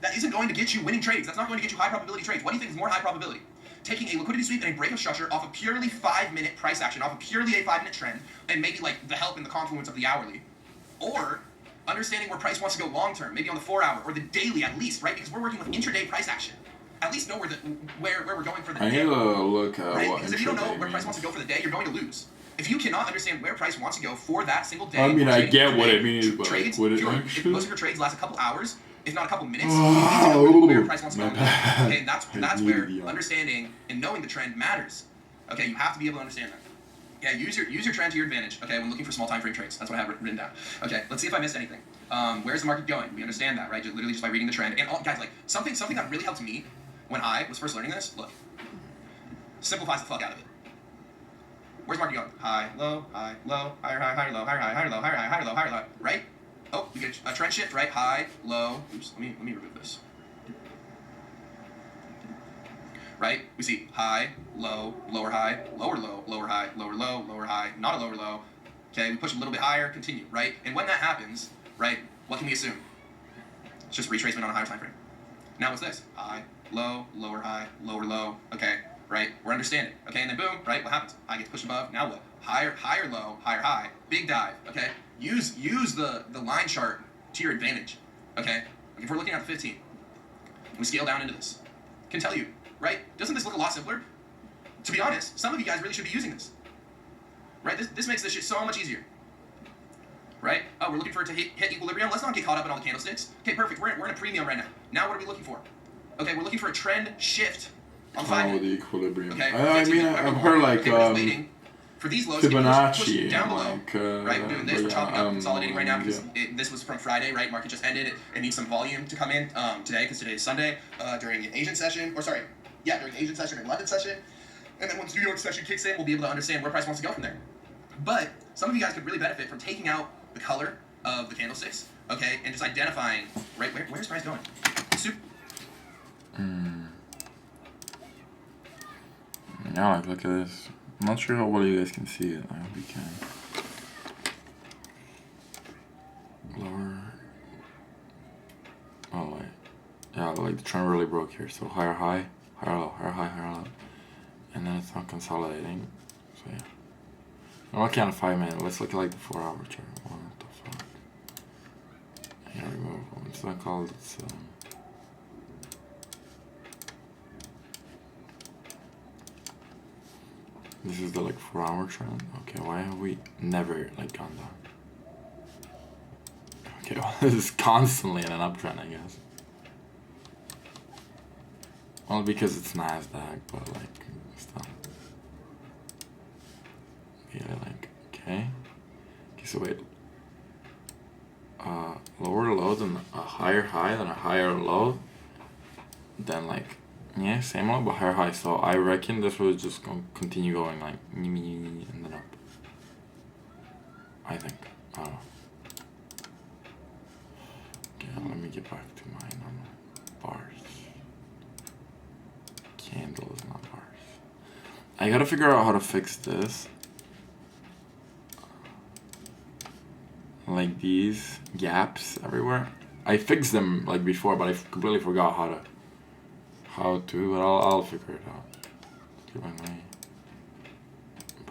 [SPEAKER 2] That isn't going to get you winning trades. That's not going to get you high probability trades. What do you think is more high probability? Taking a liquidity sweep and a break of structure off of purely 5-minute price action, off of purely a 5-minute trend, and maybe like the help in the confluence of the hourly. Or understanding where price wants to go long-term, maybe on the 4-hour or the daily at least, right? Because we're working with intraday price action. At least know where we're going for the day.
[SPEAKER 1] I need to look at
[SPEAKER 2] right?
[SPEAKER 1] what
[SPEAKER 2] Because if you don't know
[SPEAKER 1] intraday
[SPEAKER 2] where price wants to go for the day, you're going to lose. If you cannot understand where price wants to go for that single day,
[SPEAKER 1] I mean, I get what it means, but
[SPEAKER 2] trades,
[SPEAKER 1] would it
[SPEAKER 2] if most of your trades last a couple hours, if not a couple minutes, you
[SPEAKER 1] Oh,
[SPEAKER 2] need to know where price wants to go.
[SPEAKER 1] my bad.
[SPEAKER 2] Okay, and that's
[SPEAKER 1] I
[SPEAKER 2] where
[SPEAKER 1] need the-
[SPEAKER 2] understanding and knowing the trend matters. Okay, you have to be able to understand that. Yeah, use your trend to your advantage. Okay, when looking for small time frame trades, that's what I have written down. Okay, let's see if I missed anything. Where's the market going? We understand that, right? Just literally just by reading the trend. And guys, like something that really helped me when I was first learning this. Look, simplifies the fuck out of it. Where's the market going? High, low, higher, low, higher, low, higher, low, higher, low, right? Oh, we get a trend shift, right? High, low. Oops, let me remove this. Right? We see high, low, lower high, lower low, lower high, lower low, lower high, not a lower low. Okay, we push a little bit higher, continue, right? And when that happens, right, what can we assume? It's just retracement on a higher time frame. Now what's this? High, low, lower high, lower low. Okay, right? We're understanding. Okay, and then boom, right? What happens? High gets pushed above. Now what? Higher low, higher high. Big dive. Okay? Use the line chart to your advantage. Okay? Like if we're looking at the 15, we scale down into this. Can tell you, right? Doesn't this look a lot simpler? To be honest, some of you guys really should be using this. Right? This makes this shit so much easier. Right? Oh, we're looking for it to hit equilibrium. Let's not get caught up in all the candlesticks. Okay, perfect. We're in a premium right now. Now what are we looking for? Okay, we're looking for a trend shift on 5 minute.
[SPEAKER 1] The equilibrium.
[SPEAKER 2] Okay,
[SPEAKER 1] I've heard like
[SPEAKER 2] waiting for these lows to
[SPEAKER 1] Fibonacci,
[SPEAKER 2] down below.
[SPEAKER 1] like,
[SPEAKER 2] right, we're doing this. We're chopping up, consolidating right now because this was from Friday, right? Market just ended. It needs some volume to come in today because today is Sunday during an Asian session, during the Asian session and London session. And then once New York session kicks in, we'll be able to understand where price wants to go from there. But some of you guys could really benefit from taking out the color of the candlesticks, okay, and just identifying, right, where's price going?
[SPEAKER 1] Yeah, like look at this. I'm not sure how well you guys can see it. I hope you can. Lower. Oh wait. Yeah, like the trend really broke here. So higher high, higher low, higher high, higher low. And then it's not consolidating. So yeah. I'm looking at a 5 minute. Let's look at like the 4 hour chart. What the fuck? Yeah, remove. What's that called? It's this is the like 4 hour trend. Okay, why have we never like gone down? Okay, well this is constantly in an uptrend, I guess. Well, because it's Nasdaq, but like stuff. Yeah, like okay. So wait. Lower low than a higher high, then a higher low, then like yeah, same low but higher high. So I reckon this was just gonna continue going like and then up. I think. I don't know. Okay, let me get back to my normal bars. Candle is not bars. I gotta figure out how to fix this. Like these gaps everywhere. I fixed them like before, but I completely forgot how to. But I'll figure it out. Give my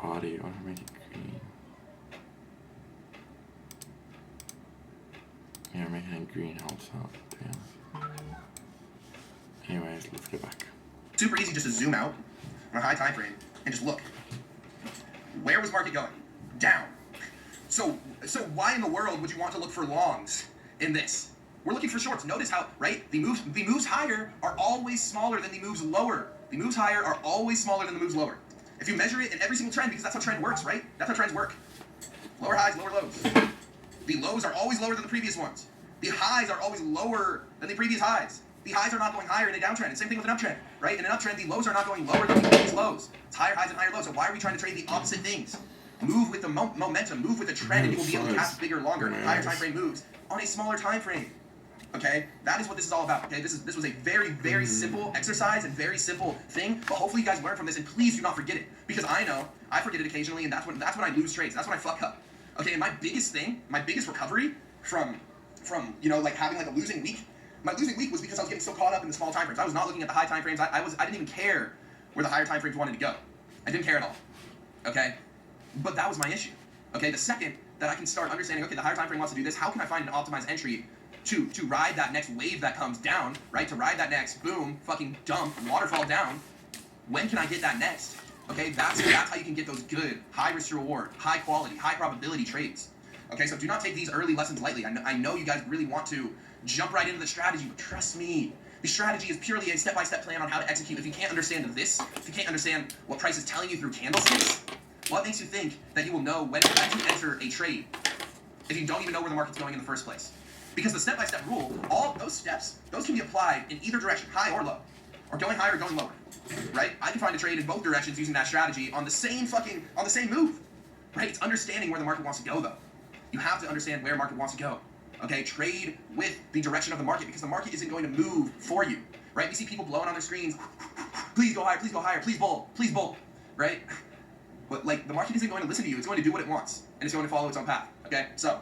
[SPEAKER 1] body. Or make it green. Yeah, making it green helps out. Yeah. Anyways, let's get back.
[SPEAKER 2] Super easy just to zoom out on a high time frame and just look. Where was market going? Down. So why in the world would you want to look for longs in this? We're looking for shorts. Notice how, right? The moves higher are always smaller than the moves lower. The moves higher are always smaller than the moves lower. If you measure it in every single trend, because that's how trend works, right? That's how trends work. Lower highs, lower lows. The lows are always lower than the previous ones. The highs are always lower than the previous highs. The highs are not going higher in a downtrend. And same thing with an uptrend, right? In an uptrend, the lows are not going lower than the previous lows. It's higher highs and higher lows. So why are we trying to trade the opposite things? Move with the momentum, move with the trend, and you will be able to cast bigger, longer, higher time frame moves on a smaller time frame. Okay, that is what this is all about. Okay, this was a very, very simple exercise and very simple thing. But hopefully you guys learn from this, and please do not forget it, because I know I forget it occasionally, and that's when I lose trades. That's when I fuck up. Okay, and my biggest recovery from like having like a losing week. My losing week was because I was getting so caught up in the small time frames. I was not looking at the high time frames. I didn't even care where the higher time frames wanted to go. I didn't care at all. Okay. But that was my issue. Okay, the second that I can start understanding, okay, the higher time frame wants to do this, how can I find an optimized entry to ride that next wave that comes down, right? To ride that next boom, fucking dump, waterfall down. When can I get that next? Okay, that's how you can get those good, high risk to reward, high quality, high probability trades. Okay, so do not take these early lessons lightly. I know you guys really want to jump right into the strategy, but trust me, the strategy is purely a step-by-step plan on how to execute. If you can't understand this, if you can't understand what price is telling you through candlesticks, what makes you think that you will know when to enter a trade if you don't even know where the market's going in the first place? Because the step-by-step rule, all of those steps, those can be applied in either direction, high or low, or going higher or going lower, right? I can find a trade in both directions using that strategy on the same move, right? It's understanding where the market wants to go, though. You have to understand where market wants to go. Okay, trade with the direction of the market because the market isn't going to move for you, right? We see people blowing on their screens. Please go higher, please bull, right? But like the market isn't going to listen to you. It's going to do what it wants, and it's going to follow its own path. Okay, so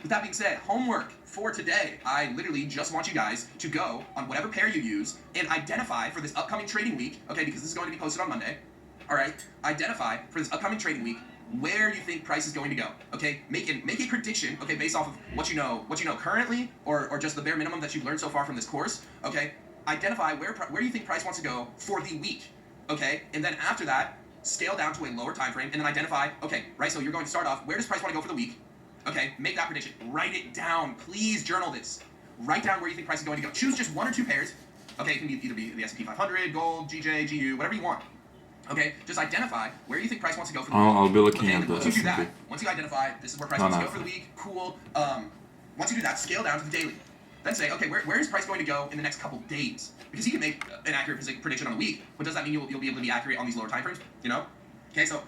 [SPEAKER 2] with that being said, homework for today. I literally just want you guys to go on whatever pair you use and identify for this upcoming trading week. Okay, because this is going to be posted on Monday. All right, identify for this upcoming trading week where you think price is going to go. Okay, make a prediction. Okay, based off of what you know currently, or just the bare minimum that you've learned so far from this course. Okay, identify where you think price wants to go for the week. Okay, and then after that, scale down to a lower time frame, and then identify. Okay, right. So you're going to start off. Where does price want to go for the week? Okay, make that prediction. Write it down. Please journal this. Write down where you think price is going to go. Choose just one or two pairs. Okay, it can either be the S&P 500, gold, GJ, GU, whatever you want. Okay, just identify where you think price wants to go for the week.
[SPEAKER 3] I'll be looking
[SPEAKER 2] okay,
[SPEAKER 3] at the
[SPEAKER 2] once you do
[SPEAKER 3] S&P.
[SPEAKER 2] that, once you identify this is where price wants to go for the week, cool. Once you do that, scale down to the daily. Then say, okay, where is price going to go in the next couple days? Because you can make an accurate prediction on the week, but does that mean you'll be able to be accurate on these lower time frames? You know? Okay, so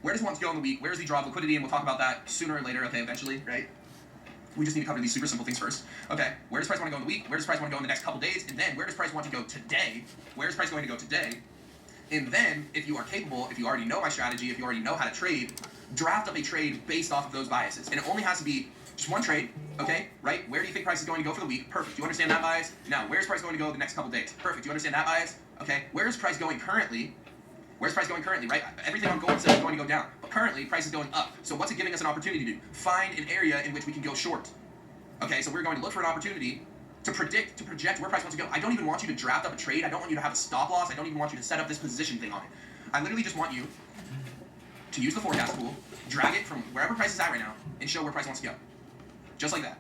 [SPEAKER 2] where does it want to go in the week? Where is the draw of liquidity? And we'll talk about that sooner or later. Okay, eventually, right? We just need to cover these super simple things first. Okay, where does price want to go in the week? Where does price want to go in the next couple days? And then where does price want to go today? Where is price going to go today? And then, if you are capable, if you already know my strategy, if you already know how to trade, draft up a trade based off of those biases. And it only has to be just one trade, okay? Right? Where do you think price is going to go for the week? Perfect. You understand that bias? Now, where's price going to go the next couple days? Perfect. You understand that bias? Okay. Where's price going currently? Where's price going currently, right? Everything on gold says it's going to go down. But currently, price is going up. So what's it giving us an opportunity to do? Find an area in which we can go short. Okay, so we're going to look for an opportunity to project where price wants to go. I don't even want you to draft up a trade. I don't want you to have a stop loss. I don't even want you to set up this position thing on it. I literally just want you to use the forecast tool, drag it from wherever price is at right now, and show where price wants to go. Just like that.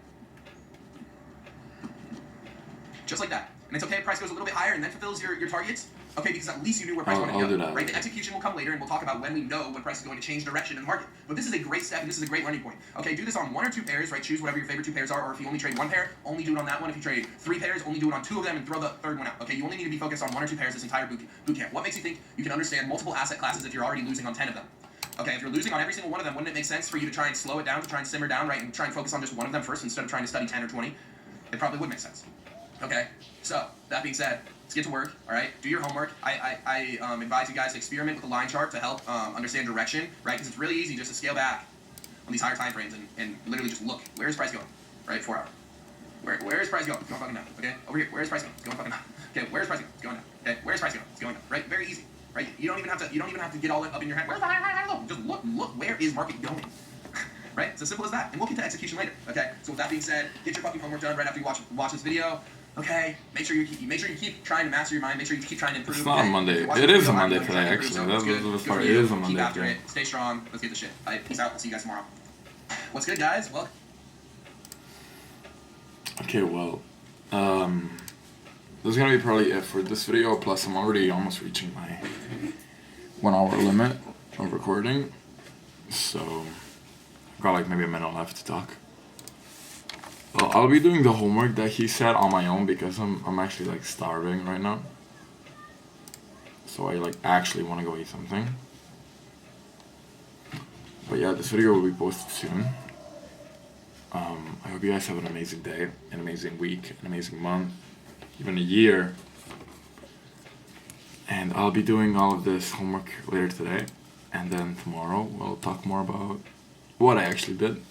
[SPEAKER 2] Just like that. And it's okay if price goes a little bit higher and then fulfills your targets. Okay, because at least you knew where price wanted to go.
[SPEAKER 3] I'll do that.
[SPEAKER 2] Right? The execution will come later, and we'll talk about when we know when price is going to change direction in the market. But this is a great step, and this is a great learning point. Okay, do this on one or two pairs, right? Choose whatever your favorite two pairs are, or if you only trade one pair, only do it on that one. If you trade three pairs, only do it on two of them, and throw the third one out. Okay, you only need to be focused on one or two pairs this entire boot camp. What makes you think you can understand multiple asset classes if you're already losing on 10 of them? Okay, if you're losing on every single one of them, wouldn't it make sense for you to try and slow it down, to try and simmer down, right, and try and focus on just one of them first instead of trying to study 10 or 20? It probably would make sense. Okay, so that being said, let's get to work. All right, do your homework. I advise you guys to experiment with the line chart to help understand direction, right? Because it's really easy just to scale back on these higher time frames and literally just look. Where is price going? Right, 4 hour. Where is price going? It's going fucking down. Okay, over here. Where is price going? It's going fucking down. Okay, where is price going? It's going down. Okay, where is price going? It's going down. Right, very easy. Right, you don't even have to get all up in your head. Where's the high low? Just look. Where is market going? Right, it's as simple as that. And we'll get to execution later. Okay, so with that being said, get your fucking homework done right after you watch this video. Okay, make sure you keep trying to master your mind. Make sure you keep trying to improve.
[SPEAKER 3] It's not a Monday. It is a Monday today, actually. That's the part. It is a Monday.
[SPEAKER 2] Keep after it. Stay strong. Let's get the shit. All right, peace out. I'll see you guys tomorrow. What's good, guys? Well.
[SPEAKER 3] Okay, well, this is gonna be probably it for this video. Plus, I'm already almost reaching my 1 hour limit of recording, so I've got like maybe a minute left to talk. Well, I'll be doing the homework that he said on my own because I'm actually like starving right now. So I like actually want to go eat something. But yeah, this video will be posted soon. I hope you guys have an amazing day, an amazing week, an amazing month, even a year. And I'll be doing all of this homework later today. And then tomorrow we'll talk more about what I actually did.